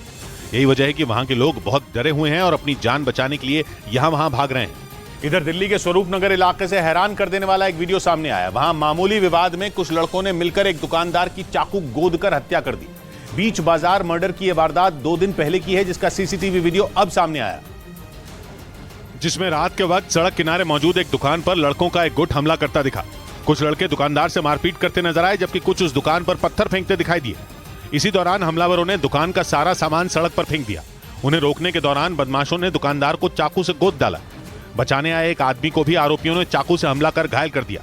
यही वजह है कि वहां के लोग बहुत डरे हुए हैं और अपनी जान बचाने के लिए यहाँ वहां भाग रहे हैं। इधर दिल्ली के स्वरूप नगर इलाके से हैरान कर देने वाला एक वीडियो सामने आया। वहां मामूली विवाद में कुछ लड़कों ने मिलकर एक दुकानदार की चाकू गोदकर हत्या कर दी। बीच बाजार मर्डर की यह वारदात 2 दिन पहले की है, जिसका सीसीटीवी वीडियो अब सामने आया, जिसमें रात के वक्त सड़क किनारे मौजूद एक दुकान पर लड़कों का एक गुट हमला करता दिखा। कुछ लड़के दुकानदार से मारपीट करते नजर आए, जबकि कुछ उस दुकान पर पत्थर फेंकते दिखाई दिए। इसी दौरान हमलावरों ने दुकान का सारा सामान सड़क पर फेंक दिया। उन्हें रोकने के दौरान बदमाशों ने दुकानदार को चाकू से गोद डाला। बचाने आए एक आदमी को भी आरोपियों ने चाकू से हमला कर घायल कर दिया।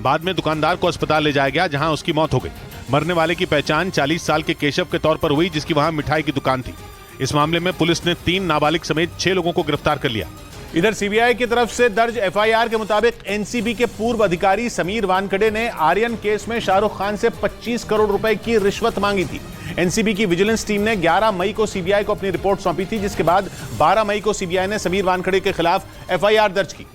बाद में दुकानदार को अस्पताल ले जाया गया, जहां उसकी मौत हो गई। मरने वाले की पहचान 40 साल के केशव के तौर पर हुई, जिसकी वहां मिठाई की दुकान थी। इस मामले में पुलिस ने 3 नाबालिग समेत 6 लोगों को गिरफ्तार कर लिया। इधर सीबीआई की तरफ से दर्ज एफआईआर के मुताबिक एनसीबी के पूर्व अधिकारी समीर वानखेड़े ने आर्यन केस में शाहरुख खान से 25 करोड़ रुपए की रिश्वत मांगी थी। एनसीबी की विजिलेंस टीम ने 11 मई को सीबीआई को अपनी रिपोर्ट सौंपी थी, जिसके बाद 12 मई को सीबीआई ने समीर वानखेड़े के खिलाफ एफआईआर दर्ज की।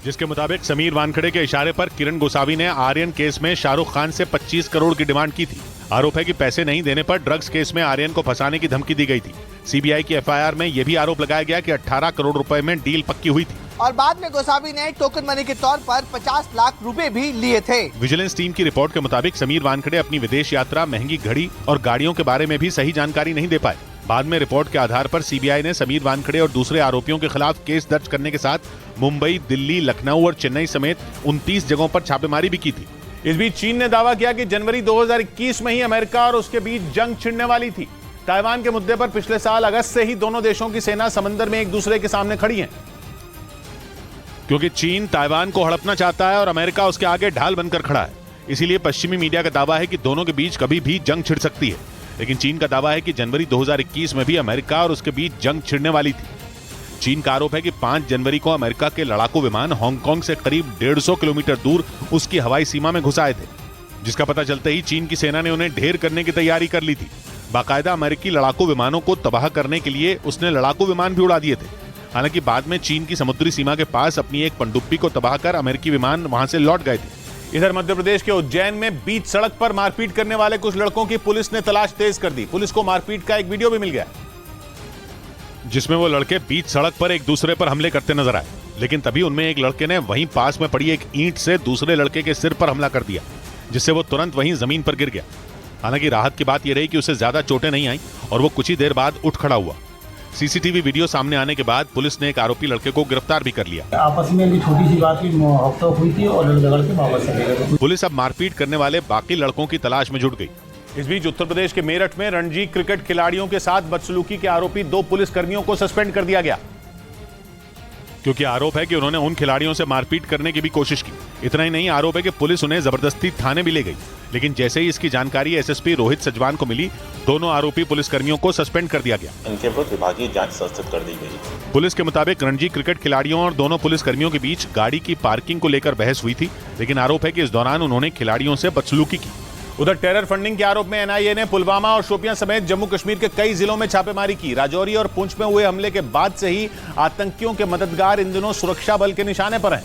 जिसके मुताबिक समीर वानखेड़े के इशारे पर किरण गोसावी ने आर्यन केस में शाहरुख खान से 25 करोड़ की डिमांड की थी। आरोप है कि पैसे नहीं देने पर ड्रग्स केस में आर्यन को फंसाने की धमकी दी गई थी। सीबीआई की एफआईआर में यह भी आरोप लगाया गया कि 18 करोड़ रुपए में डील पक्की हुई थी और बाद में गोसावी ने टोकन मनी के तौर पर 50 लाख रुपए भी लिए थे। विजिलेंस टीम की रिपोर्ट के मुताबिक समीर वानखेड़े अपनी विदेश यात्रा, महंगी घड़ी और गाड़ियों के बारे में भी सही जानकारी नहीं दे पाए। बाद में रिपोर्ट के आधार पर सीबीआई ने समीर वानखेड़े और दूसरे आरोपियों के खिलाफ केस दर्ज करने के साथ मुंबई, दिल्ली, लखनऊ और चेन्नई समेत 29 जगहों पर छापेमारी भी की थी। इस बीच चीन ने दावा किया कि जनवरी 2021 में ही अमेरिका और उसके बीच जंग छिड़ने वाली थी। ताइवान के मुद्दे पर पिछले साल अगस्त से ही दोनों देशों की सेना समंदर में एक दूसरे के सामने खड़ी है, क्योंकि चीन ताइवान को हड़पना चाहता है और अमेरिका उसके आगे ढाल बनकर खड़ा है। इसीलिए पश्चिमी मीडिया का दावा है कि दोनों के बीच कभी भी जंग छिड़ सकती है। लेकिन चीन का दावा है कि जनवरी 2021 में भी अमेरिका और उसके बीच जंग छिड़ने वाली थी। चीन का आरोप है कि 5 जनवरी को अमेरिका के लड़ाकू विमान हांगकांग से करीब 150 किलोमीटर दूर उसकी हवाई सीमा में घुस आए थे, जिसका पता चलते ही चीन की सेना ने उन्हें ढेर करने की तैयारी कर ली थी। बाकायदा अमेरिकी लड़ाकू विमानों को तबाह करने के लिए उसने लड़ाकू विमान भी उड़ा दिए थे। हालांकि बाद में चीन की समुद्री सीमा के पास अपनी एक पनडुब्बी को तबाह कर अमेरिकी विमान वहां से लौट गए थे। इधर मध्य प्रदेश के उज्जैन में बीच सड़क पर मारपीट करने वाले कुछ लड़कों की पुलिस ने तलाश तेज कर दी। पुलिस को मारपीट का एक वीडियो भी मिल गया, जिसमें वो लड़के बीच सड़क पर एक दूसरे पर हमले करते नजर आए। लेकिन तभी उनमें एक लड़के ने वहीं पास में पड़ी एक ईंट से दूसरे लड़के के सिर पर हमला कर दिया, जिससे वो तुरंत वहीं जमीन पर गिर गया। हालांकि राहत की बात यह रही कि उसे ज्यादा चोटें नहीं आई और वो कुछ ही देर बाद उठ खड़ा हुआ। सीसीटीवी वीडियो सामने आने के बाद पुलिस ने एक आरोपी लड़के को गिरफ्तार भी कर लिया। आपस में छोटी सी बात की हफ्ता हुई थी और झगड़ के वापस चले गए। पुलिस अब मारपीट करने वाले बाकी लड़कों की तलाश में जुट गई। इस बीच उत्तर प्रदेश के मेरठ में रणजी क्रिकेट खिलाड़ियों के साथ बदसलूकी के आरोपी 2 पुलिस कर्मियों को सस्पेंड कर दिया गया, क्योंकि आरोप है कि उन्होंने उन खिलाड़ियों से मारपीट करने की भी कोशिश की। इतना ही नहीं, आरोप है कि पुलिस उन्हें जबरदस्ती थाने भी ले गई। लेकिन जैसे ही इसकी जानकारी एसएसपी रोहित सजवान को मिली, दोनों आरोपी पुलिसकर्मियों को सस्पेंड कर दिया गया। इनके विरुद्ध विभागीय जांच संस्थित कर दी गई। पुलिस के मुताबिक रणजी क्रिकेट खिलाड़ियों और दोनों पुलिसकर्मियों के बीच गाड़ी की पार्किंग को लेकर बहस हुई थी, लेकिन आरोप है कि इस दौरान उन्होंने खिलाड़ियों से बदसलूकी की। उधर टेरर फंडिंग के आरोप में एनआईए ने पुलवामा और शोपियां समेत जम्मू कश्मीर के कई जिलों में छापेमारी की। राजौरी और पुंछ में हुए हमले के बाद से ही आतंकियों के मददगार इन दिनों सुरक्षा बल के निशाने पर हैं,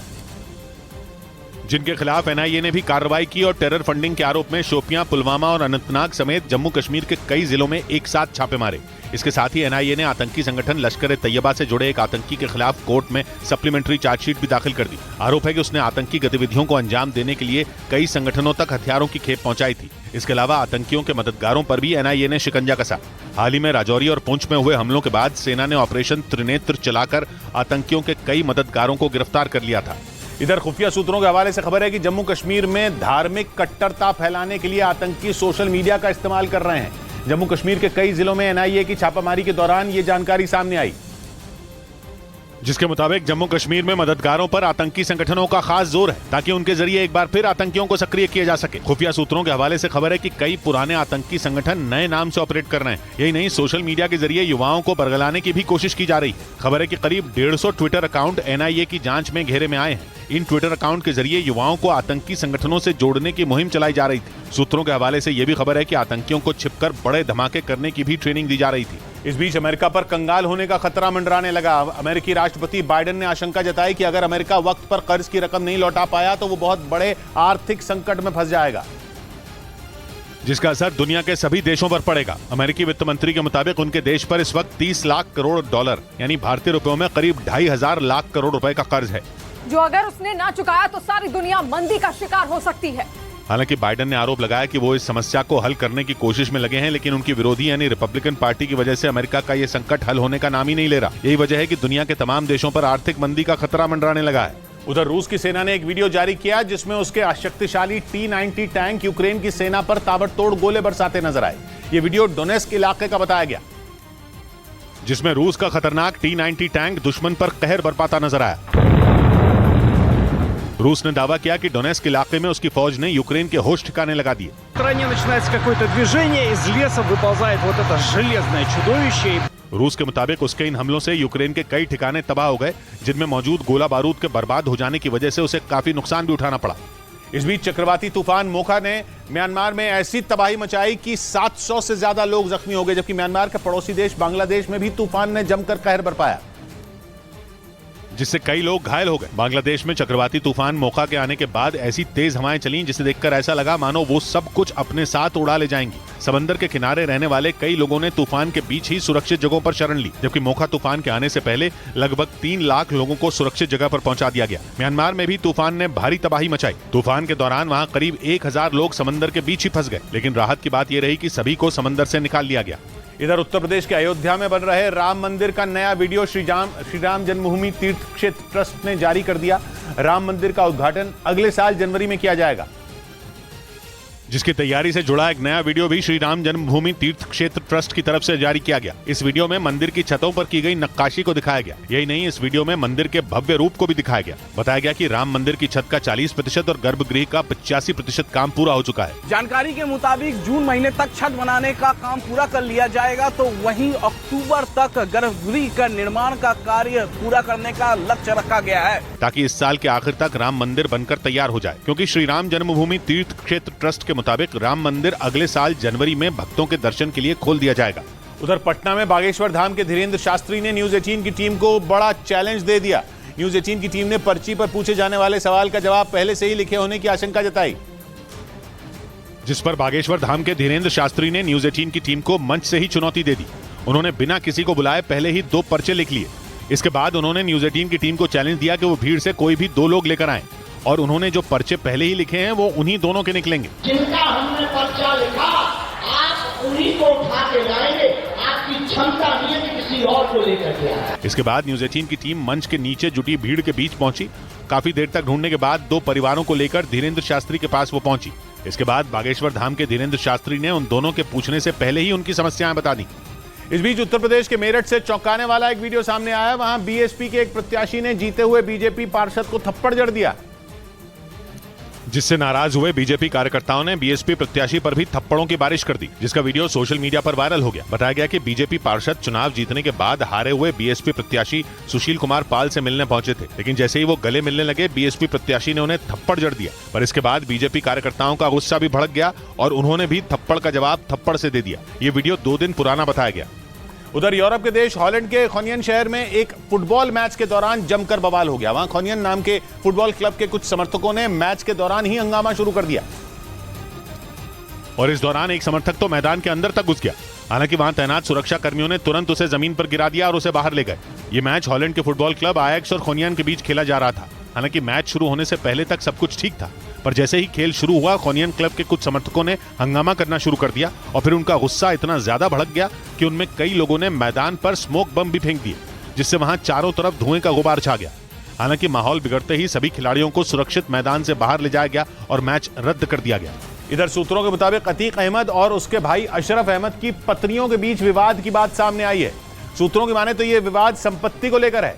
जिनके खिलाफ एनआईए ने भी कार्रवाई की और टेरर फंडिंग के आरोप में शोपियां, पुलवामा और अनंतनाग समेत जम्मू कश्मीर के कई जिलों में एक साथ छापे मारे। इसके साथ ही एनआईए ने आतंकी संगठन लश्कर-ए-तैयबा से जुड़े एक आतंकी के खिलाफ कोर्ट में सप्लीमेंट्री चार्जशीट भी दाखिल कर दी। आरोप है कि उसने आतंकी गतिविधियों को अंजाम देने के लिए कई संगठनों तक हथियारों की खेप पहुंचाई थी। इसके अलावा आतंकियों के मददगारों पर भी एनआईए ने शिकंजा कसा। हाल ही में राजौरी और पुंछ में हुए हमलों के बाद सेना ने ऑपरेशन त्रिनेत्र चलाकर आतंकियों के कई मददगारों को गिरफ्तार कर लिया था। इधर खुफिया सूत्रों के हवाले से खबर है कि जम्मू कश्मीर में धार्मिक कट्टरता फैलाने के लिए आतंकी सोशल मीडिया का इस्तेमाल कर रहे हैं। जम्मू कश्मीर के कई जिलों में एनआईए की छापामारी के दौरान ये जानकारी सामने आई, जिसके मुताबिक जम्मू कश्मीर में मददगारों पर आतंकी संगठनों का खास जोर है, ताकि उनके जरिए एक बार फिर आतंकियों को सक्रिय किया जा सके। खुफिया सूत्रों के हवाले से खबर है कि कई पुराने आतंकी संगठन नए नाम से ऑपरेट कर रहे हैं। यही नहीं, सोशल मीडिया के जरिए युवाओं को बरगलाने की भी कोशिश की जा रही है। खबर है कि करीब 150 ट्विटर अकाउंट एनआईए की जांच में घेरे में आए हैं। इन ट्विटर अकाउंट के जरिए युवाओं को आतंकी संगठनों से जोड़ने की मुहिम चलाई जा रही थी। सूत्रों के हवाले से यह भी खबर है कि आतंकियों को छिपकर बड़े धमाके करने की भी ट्रेनिंग दी जा रही थी। इस बीच अमेरिका पर कंगाल होने का खतरा मंडराने लगा। अमेरिकी राष्ट्रपति बाइडेन ने आशंका जताई कि अगर अमेरिका वक्त पर कर्ज की रकम नहीं लौटा पाया तो वो बहुत बड़े आर्थिक संकट में फंस जाएगा, जिसका असर दुनिया के सभी देशों पर पड़ेगा। अमेरिकी वित्त मंत्री के मुताबिक उनके देश पर इस वक्त 30 लाख करोड़ डॉलर यानी भारतीय रुपयों में करीब 2,500 लाख करोड़ रुपए का कर्ज है, जो अगर उसने ना चुकाया तो सारी दुनिया मंदी का शिकार हो सकती है। हालांकि बाइडेन ने आरोप लगाया कि वो इस समस्या को हल करने की कोशिश में लगे हैं, लेकिन उनकी विरोधी यानी रिपब्लिकन पार्टी की वजह से अमेरिका का ये संकट हल होने का नाम ही नहीं ले रहा। यही वजह है कि दुनिया के तमाम देशों पर आर्थिक मंदी का खतरा मंडराने लगा है। उधर रूस की सेना ने एक वीडियो जारी किया जिसमें उसके शक्तिशाली T-90 टैंक यूक्रेन की सेना पर ताबड़तोड़ गोले बरसाते नजर आए। ये वीडियो डोनेस्क इलाके का बताया गया, जिसमें रूस का खतरनाक T-90 टैंक दुश्मन पर कहर बरपाता नजर आया। रूस ने दावा किया कि डोनेस्क इलाके में उसकी फौज ने यूक्रेन के होश ठिकाने लगा दिए। रूस के मुताबिक उसके इन हमलों से यूक्रेन के कई ठिकाने तबाह हो गए, जिनमें मौजूद गोला बारूद के बर्बाद हो जाने की वजह से उसे काफी नुकसान भी उठाना पड़ा। इस बीच चक्रवाती तूफान मोखा ने म्यांमार में ऐसी तबाही मचाई कि 700 से ज्यादा लोग जख्मी हो गए, जबकि म्यांमार के पड़ोसी देश बांग्लादेश में भी तूफान ने जमकर कहर बरपाया। जिससे कई लोग घायल हो गए। बांग्लादेश में चक्रवाती तूफान मोखा के आने के बाद ऐसी तेज हवाएं चली जिसे देखकर ऐसा लगा मानो वो सब कुछ अपने साथ उड़ा ले जाएंगी। समंदर के किनारे रहने वाले कई लोगों ने तूफान के बीच ही सुरक्षित जगहों पर शरण ली, जबकि मोखा तूफान के आने से पहले लगभग 3 लाख लोगों को सुरक्षित जगह पर पहुंचा दिया गया। म्यांमार में भी तूफान ने भारी तबाही मचाई। तूफान के दौरान वहां करीब 1000 लोग समंदर के बीच ही फंस गए, लेकिन राहत की बात यह रही कि सभी को समंदर से निकाल लिया गया। इधर उत्तर प्रदेश के अयोध्या में बन रहे राम मंदिर का नया वीडियो श्री राम जन्मभूमि तीर्थ क्षेत्र ट्रस्ट ने जारी कर दिया। राम मंदिर का उद्घाटन अगले साल जनवरी में किया जाएगा, जिसकी तैयारी से जुड़ा एक नया वीडियो भी श्री राम जन्मभूमि तीर्थ क्षेत्र ट्रस्ट की तरफ से जारी किया गया। इस वीडियो में मंदिर की छतों पर की गई नक्काशी को दिखाया गया। यही नहीं, इस वीडियो में मंदिर के भव्य रूप को भी दिखाया गया। बताया गया कि राम मंदिर की छत का 40% और गर्भगृह का 85% काम पूरा हो चुका है। जानकारी के मुताबिक जून महीने तक छत बनाने का काम पूरा कर लिया जाएगा, तो वहीं अक्टूबर तक गर्भगृह का निर्माण का कार्य पूरा करने का लक्ष्य रखा गया है, ताकि इस साल के आखिर तक राम मंदिर बनकर तैयार हो जाए। क्योंकि श्री राम जन्मभूमि तीर्थ क्षेत्र ट्रस्ट के मुताबिक राम मंदिर अगले साल जनवरी में भक्तों के दर्शन के लिए खोल दिया जाएगा। उधर पटना में बागेश्वर धाम के धीरेन्द्र शास्त्री ने न्यूज 18 की टीम को बड़ा चैलेंज दे दिया। न्यूज 18 की टीम ने पर्ची पर पूछे जाने वाले सवाल का जवाब पहले से ही लिखे होने की आशंका जताई, जिस पर बागेश्वर धाम के धीरेन्द्र शास्त्री ने न्यूज 18 की टीम को मंच से ही चुनौती दे दी। उन्होंने बिना किसी को बुलाए पहले ही 2 पर्चे लिख लिए। इसके बाद उन्होंने न्यूज 18 की टीम को चैलेंज दिया कि वो भीड़ से कोई भी 2 लोग लेकर आए और उन्होंने जो पर्चे पहले ही लिखे हैं वो उन्हीं दोनों के निकलेंगे। जिनका हमने पर्चा लिखा आप उन्हीं को उठा के लाएंगे, आपकी क्षमता नहीं है कि किसी और को लेकर के आए। इसके बाद न्यूज 18 की टीम मंच के नीचे जुटी भीड़ के बीच पहुंची। काफी देर तक ढूंढने के बाद 2 परिवारों को लेकर धीरेन्द्र शास्त्री के पास वो पहुंची। इसके बाद बागेश्वर धाम के धीरेन्द्र शास्त्री ने उन दोनों के पूछने से पहले ही उनकी समस्याएं बता दी। इस बीच उत्तर प्रदेश के मेरठ से चौंकाने वाला एक वीडियो सामने आया। वहां बीएसपी के एक प्रत्याशी ने जीते हुए बीजेपी पार्षद को थप्पड़ जड़ दिया, जिससे नाराज हुए बीजेपी कार्यकर्ताओं ने बीएसपी प्रत्याशी पर भी थप्पड़ों की बारिश कर दी, जिसका वीडियो सोशल मीडिया पर वायरल हो गया। बताया गया कि बीजेपी पार्षद चुनाव जीतने के बाद हारे हुए बीएसपी प्रत्याशी सुशील कुमार पाल से मिलने पहुंचे थे, लेकिन जैसे ही वो गले मिलने लगे बीएसपी प्रत्याशी ने उन्हें थप्पड़ जड़ दिया। पर इसके बाद बीजेपी कार्यकर्ताओं का गुस्सा भी भड़क गया और उन्होंने भी थप्पड़ का जवाब थप्पड़ से दे दिया। ये वीडियो 2 दिन पुराना बताया गया। उधर यूरोप के देश हॉलैंड के खोनियन शहर में एक फुटबॉल मैच के दौरान जमकर बवाल हो गया। वहां खोनियन नाम के फुटबॉल क्लब के कुछ समर्थकों ने मैच के दौरान ही हंगामा शुरू कर दिया और इस दौरान एक समर्थक तो मैदान के अंदर तक घुस गया। हालांकि वहां तैनात सुरक्षा कर्मियों ने तुरंत उसे जमीन पर गिरा दिया और उसे बाहर ले गए। ये मैच हॉलैंड के फुटबॉल क्लब आयैक्स और खोनियन के बीच खेला जा रहा था। हालांकि मैच शुरू होने से पहले तक सब कुछ ठीक था, पर जैसे ही खेल शुरू हुआ खोनियन क्लब के कुछ समर्थकों ने हंगामा करना शुरू कर दिया और फिर उनका गुस्सा इतना ज्यादा भड़क गया कि उनमें कई लोगों ने मैदान पर स्मोक बम भी फेंक दिए, जिससे वहां चारों तरफ धुएं का गुबार छा गया। हालांकि माहौल बिगड़ते ही सभी खिलाड़ियों को सुरक्षित मैदान से बाहर ले जाया गया और मैच रद्द कर दिया गया। इधर सूत्रों के मुताबिक अतीक अहमद और उसके भाई अशरफ अहमद की पत्नियों के बीच विवाद की बात सामने आई है। सूत्रों की माने तो यह विवाद संपत्ति को लेकर है,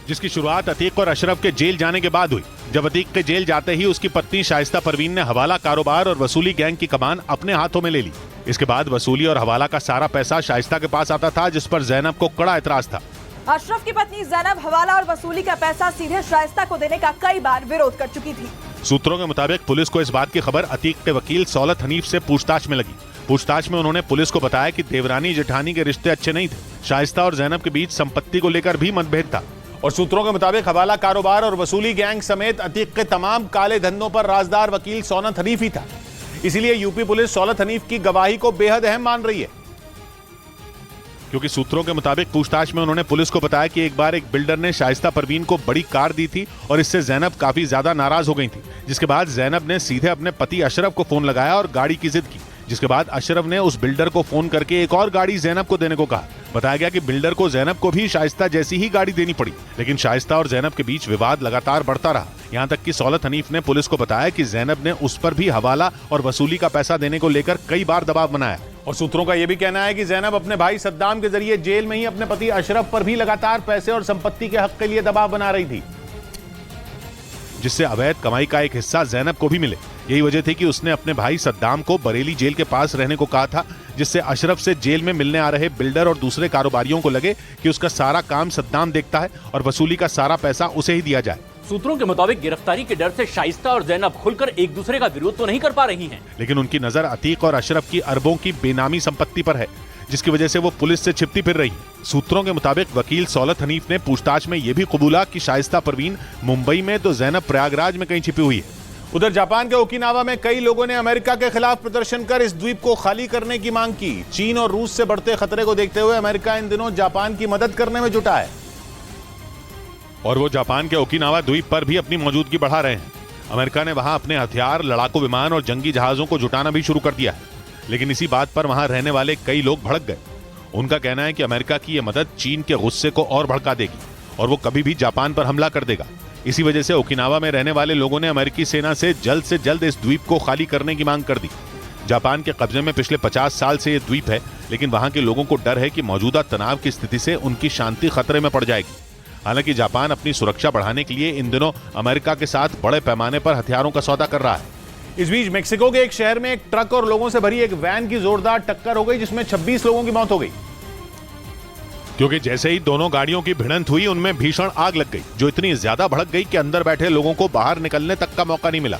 जिसकी शुरुआत अतीक और अशरफ के जेल जाने के बाद हुई। जब अतीक के जेल जाते ही उसकी पत्नी शाइस्ता परवीन ने हवाला कारोबार और वसूली गैंग की कमान अपने हाथों में ले ली। इसके बाद वसूली और हवाला का सारा पैसा शाइस्ता के पास आता था, जिस पर जैनब को कड़ा एतराज था। अशरफ की पत्नी जैनब हवाला और वसूली का पैसा सीधे शाइस्ता को देने का कई बार विरोध कर चुकी थी। सूत्रों के मुताबिक पुलिस को इस बात की खबर अतीक के वकील सौलत हनीफ से पूछताछ में लगी। पूछताछ में उन्होंने पुलिस को बताया कि देवरानी जेठानी के रिश्ते अच्छे नहीं थे। शाइस्ता और जैनब के बीच संपत्ति को लेकर भी मतभेद था। और सूत्रों के मुताबिक हवाला कारोबार और वसूली गैंग समेत अतीक के तमाम काले धंधों पर राजदार वकील सौलत हनीफ ही था। इसीलिए यूपी पुलिस सौलत हनीफ की गवाही को बेहद अहम मान रही है, क्योंकि सूत्रों के मुताबिक पूछताछ में उन्होंने पुलिस को बताया कि एक बार एक बिल्डर ने शाइस्ता परवीन को बड़ी कार दी थी और इससे जैनब काफी ज्यादा नाराज हो गई थी। जिसके बाद जैनब ने सीधे अपने पति अशरफ को फोन लगाया और गाड़ी की जिद की। जिसके बाद अशरफ ने उस बिल्डर को फोन करके एक और गाड़ी जैनब को देने को कहा। बताया गया कि बिल्डर को जैनब को भी शाइस्ता जैसी ही गाड़ी देनी पड़ी, लेकिन शाइस्ता और जैनब के बीच विवाद लगातार बढ़ता रहा। यहाँ तक कि सौलत हनीफ ने पुलिस को बताया कि जैनब ने उस पर भी हवाला और वसूली का पैसा देने को लेकर कई बार दबाव बनाया। और सूत्रों का यह भी कहना है कि जैनब अपने भाई सद्दाम के जरिए जेल में ही अपने पति अशरफ पर भी लगातार पैसे और संपत्ति के हक के लिए दबाव बना रही थी, जिससे अवैध कमाई का एक हिस्सा जैनब को भी मिले। यही वजह थी कि उसने अपने भाई सद्दाम को बरेली जेल के पास रहने को कहा था, जिससे अशरफ से जेल में मिलने आ रहे बिल्डर और दूसरे कारोबारियों को लगे कि उसका सारा काम सद्दाम देखता है और वसूली का सारा पैसा उसे ही दिया जाए। सूत्रों के मुताबिक गिरफ्तारी के डर से शाइस्ता और जैनब खुलकर एक दूसरे का विरोध तो नहीं कर पा रही हैं, लेकिन उनकी नजर अतीक और अशरफ की अरबों की बेनामी संपत्ति पर है, जिसकी वजह से वो पुलिस से छिपती फिर रही है। सूत्रों के मुताबिक वकील सौलत हनीफ ने पूछताछ में यह भी कबूला कि शाइस्ता परवीन मुंबई में तो जैनब प्रयागराज में कहीं छिपी हुई है। उधर जापान के ओकिनावा में कई लोगों ने अमेरिका के खिलाफ प्रदर्शन कर इस द्वीप को खाली करने की मांग की। चीन और रूस से बढ़ते खतरे को देखते हुए अमेरिका इन दिनों जापान की मदद करने में जुटा है और वो जापान के ओकिनावा द्वीप पर भी अपनी मौजूदगी बढ़ा रहे हैं। अमेरिका ने वहां अपने हथियार, लड़ाकू विमान और जंगी जहाजों को जुटाना भी शुरू कर दिया है, लेकिन इसी बात पर वहां रहने वाले कई लोग भड़क गए। उनका कहना है कि अमेरिका की यह मदद चीन के गुस्से को और भड़का देगी और वो कभी भी जापान पर हमला कर देगा। इसी वजह से ओकिनावा में रहने वाले लोगों ने अमेरिकी सेना से जल्द इस द्वीप को खाली करने की मांग कर दी। जापान के कब्जे में पिछले 50 साल से यह द्वीप है, लेकिन वहां के लोगों को डर है कि मौजूदा तनाव की स्थिति से उनकी शांति खतरे में पड़ जाएगी। हालांकि जापान अपनी सुरक्षा बढ़ाने के लिए इन दिनों अमेरिका के साथ बड़े पैमाने पर हथियारों का सौदा कर रहा है। इस बीच मेक्सिको के एक शहर में एक ट्रक और लोगों से भरी एक वैन की जोरदार टक्कर हो गई, जिसमें 26 लोगों की मौत हो गई। क्योंकि जैसे ही दोनों गाड़ियों की भिड़ंत हुई, उनमें भीषण आग लग गई, जो इतनी ज्यादा भड़क गई कि अंदर बैठे लोगों को बाहर निकलने तक का मौका नहीं मिला।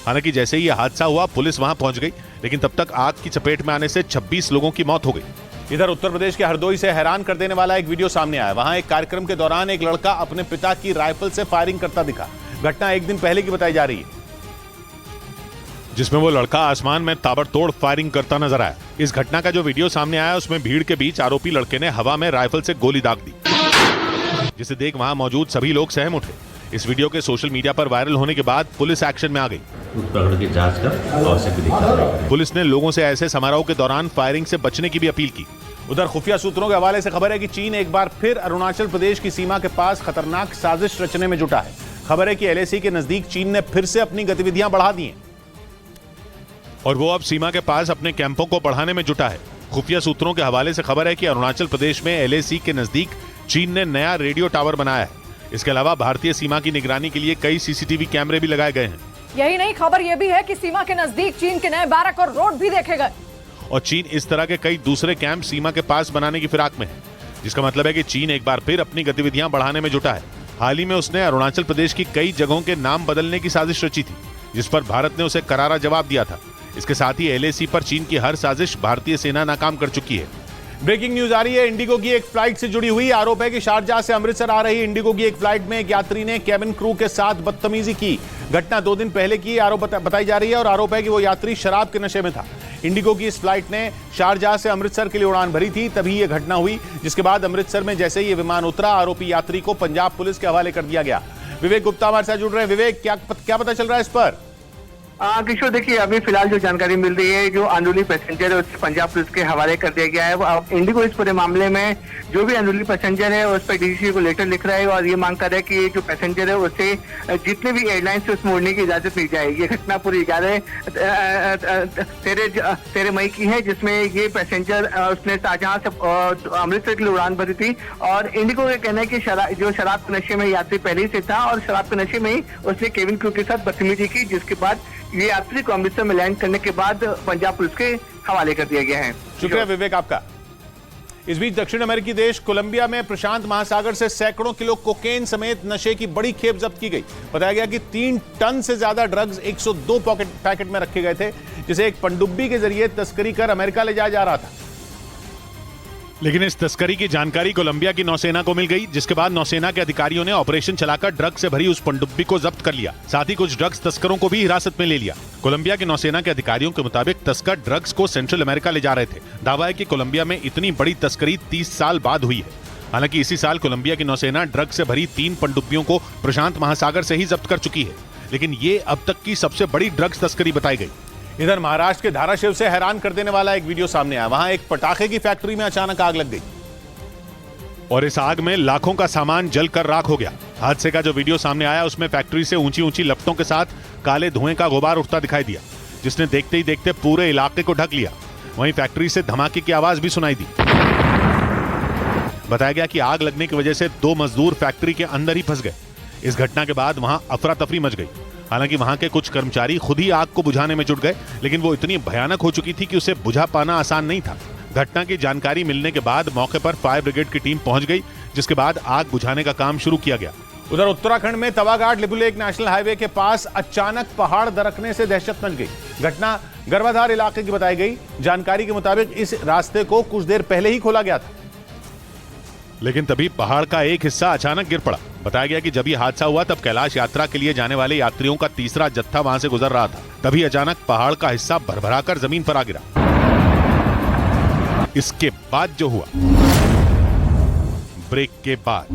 हालांकि जैसे ही यह हादसा हुआ, पुलिस वहां पहुंच गई, लेकिन तब तक आग की चपेट में आने से 26 लोगों की मौत हो गई। इधर उत्तर प्रदेश के हरदोई से हैरान कर देने वाला एक वीडियो सामने आया। वहां एक कार्यक्रम के दौरान एक लड़का अपने पिता की राइफल से फायरिंग करता दिखा। घटना एक दिन पहले की बताई जा रही है, जिसमें वो लड़का आसमान में ताबड़तोड़ फायरिंग करता नजर आया। इस घटना का जो वीडियो सामने आया, उसमें भीड़ के बीच आरोपी लड़के ने हवा में राइफल से गोली दाग दी, जिसे देख वहां मौजूद सभी लोग सहम उठे। इस वीडियो के सोशल मीडिया पर वायरल होने के बाद पुलिस एक्शन में आ गई। की जांच कर आवश्यक विधि पुलिस ने लोगों से ऐसे समारोह के दौरान फायरिंग से बचने की भी अपील की। उधर खुफिया सूत्रों के हवाले से खबर है कि चीन एक बार फिर अरुणाचल प्रदेश की सीमा के पास खतरनाक साजिश रचने में जुटा है। खबर है कि एलएसी के नजदीक चीन ने फिर से अपनी गतिविधियां बढ़ा दी हैं और वो अब सीमा के पास अपने कैंपों को बढ़ाने में जुटा है। खुफिया सूत्रों के हवाले से खबर है कि अरुणाचल प्रदेश में एलएसी के नजदीक चीन ने नया रेडियो टावर बनाया है। इसके अलावा भारतीय सीमा की निगरानी के लिए कई सीसीटीवी कैमरे भी लगाए गए हैं। यही नहीं, खबर यह भी है कि सीमा के नजदीक चीन के नए बैरक और रोड भी देखे गए और चीन इस तरह के कई दूसरे कैंप सीमा के पास बनाने की फिराक में है, जिसका मतलब है कि चीन एक बार फिर अपनी गतिविधियां बढ़ाने में जुटा है। हाल ही में उसने अरुणाचल प्रदेश की कई जगहों के नाम बदलने की साजिश रची थी, जिस पर भारत ने उसे करारा जवाब दिया था। इसके साथ ही एलएसी पर चीन की हर साजिश भारतीय सेना नाकाम कर चुकी है। ब्रेकिंग न्यूज आ रही है इंडिगो की एक फ्लाइट से जुड़ी हुई। आरोप है कि शारजाह से अमृतसर आ रही इंडिगो की एक फ्लाइट में एक यात्री ने केबिन क्रू के साथ बदतमीजी की। घटना 2 दिन पहले की आरोप बताई जा रही है और आरोप है कि वो यात्री शराब के नशे में था। इंडिगो की इस फ्लाइट ने शारजाह से अमृतसर के लिए उड़ान भरी थी, तभी यह घटना हुई, जिसके बाद अमृतसर में जैसे ही विमान उतरा, आरोपी यात्री को पंजाब पुलिस के हवाले कर दिया गया। विवेक गुप्ता हमारे साथ जुड़ रहे हैं। विवेक, क्या पता चल रहा है इस पर? किशोर, देखिए अभी फिलहाल जो जानकारी मिल रही है, जो अनरूली पैसेंजर है उसे पंजाब पुलिस के हवाले कर दिया गया है। अब इंडिगो इस पूरे मामले में जो भी अनरूली पैसेंजर है उस पर डीजीसी को लेटर लिख रहा है और ये मांग कर रहा है कि जो पैसेंजर है उसे जितने भी एयरलाइन से उसमें उड़ने की इजाजत मिल जाए। ये घटना पूरी 13 मई की है, जिसमें ये पैसेंजर उसने शाहजहां से अमृतसर के लिए उड़ान भरी थी और इंडिगो का कहना है कि जो शराब के नशे में यात्री पहले ही से था और शराब के नशे में ही उसने केबिन क्रू के साथ बदतमीजी की, जिसके बाद ये यात्री को अमृतसर में लैंड करने के बाद पंजाब पुलिस के हवाले कर दिया गया है। शुक्रिया विवेक आपका। इस बीच दक्षिण अमेरिकी देश कोलंबिया में प्रशांत महासागर से सैकड़ों किलो कोकेन समेत नशे की बड़ी खेप जब्त की गई। बताया गया कि 3 टन से ज्यादा ड्रग्स 102 पैकेट में रखे गए थे, जिसे एक पनडुब्बी के जरिए तस्करी कर अमेरिका ले जाया जा रहा था। लेकिन इस तस्करी की जानकारी कोलंबिया की नौसेना को मिल गई, जिसके बाद नौसेना के अधिकारियों ने ऑपरेशन चलाकर ड्रग्स से भरी उस पनडुब्बी को जब्त कर लिया। साथ ही कुछ ड्रग्स तस्करों को भी हिरासत में ले लिया। कोलंबिया की नौसेना के अधिकारियों के मुताबिक तस्कर ड्रग्स को सेंट्रल अमेरिका ले जा रहे थे। दावा है कि कोलंबिया में इतनी बड़ी तस्करी 30 साल बाद हुई है। हालांकि इसी साल कोलंबिया की नौसेना ड्रग्स से भरी 3 पनडुब्बियों को प्रशांत महासागर से ही जब्त कर चुकी है, लेकिन ये अब तक की सबसे बड़ी ड्रग्स तस्करी बताई गई। इधर महाराष्ट्र के धाराशिव से हैरान कर देने वाला एक वीडियो सामने आया। वहां एक पटाखे की फैक्ट्री में अचानक आग लग गई और इस आग में लाखों का सामान जलकर राख हो गया। हादसे का जो वीडियो सामने आया, उसमें फैक्ट्री से ऊंची ऊंची लपटों के साथ काले धुएं का गुबार उठता दिखाई दिया, जिसने देखते ही देखते पूरे इलाके को ढक लिया। वहीं फैक्ट्री से धमाके की आवाज भी सुनाई दी। बताया गया कि आग लगने की वजह से 2 मजदूर फैक्ट्री के अंदर ही फंस गए। इस घटना के बाद वहां अफरा तफरी मच गई। हालांकि वहां के कुछ कर्मचारी खुद ही आग को बुझाने में जुट गए, लेकिन वो इतनी भयानक हो चुकी थी कि उसे बुझा पाना आसान नहीं था। घटना की जानकारी मिलने के बाद मौके पर फायर ब्रिगेड की टीम पहुंच गई, जिसके बाद आग बुझाने का काम शुरू किया गया उधर उत्तराखंड में तवाघाट लिपुलेख नेशनल हाईवे के पास अचानक पहाड़ दरकने से दहशत मच गई। घटना गर्भाधार इलाके की बताई गई। जानकारी के मुताबिक इस रास्ते को कुछ देर पहले ही खोला गया था, लेकिन तभी पहाड़ का एक हिस्सा अचानक गिर पड़ा। बताया गया कि जब यह हादसा हुआ तब कैलाश यात्रा के लिए जाने वाले यात्रियों का तीसरा जत्था वहां से गुजर रहा था। तभी अचानक पहाड़ का हिस्सा भरभराकर जमीन पर आ गिरा। इसके बाद जो हुआ, ब्रेक के बाद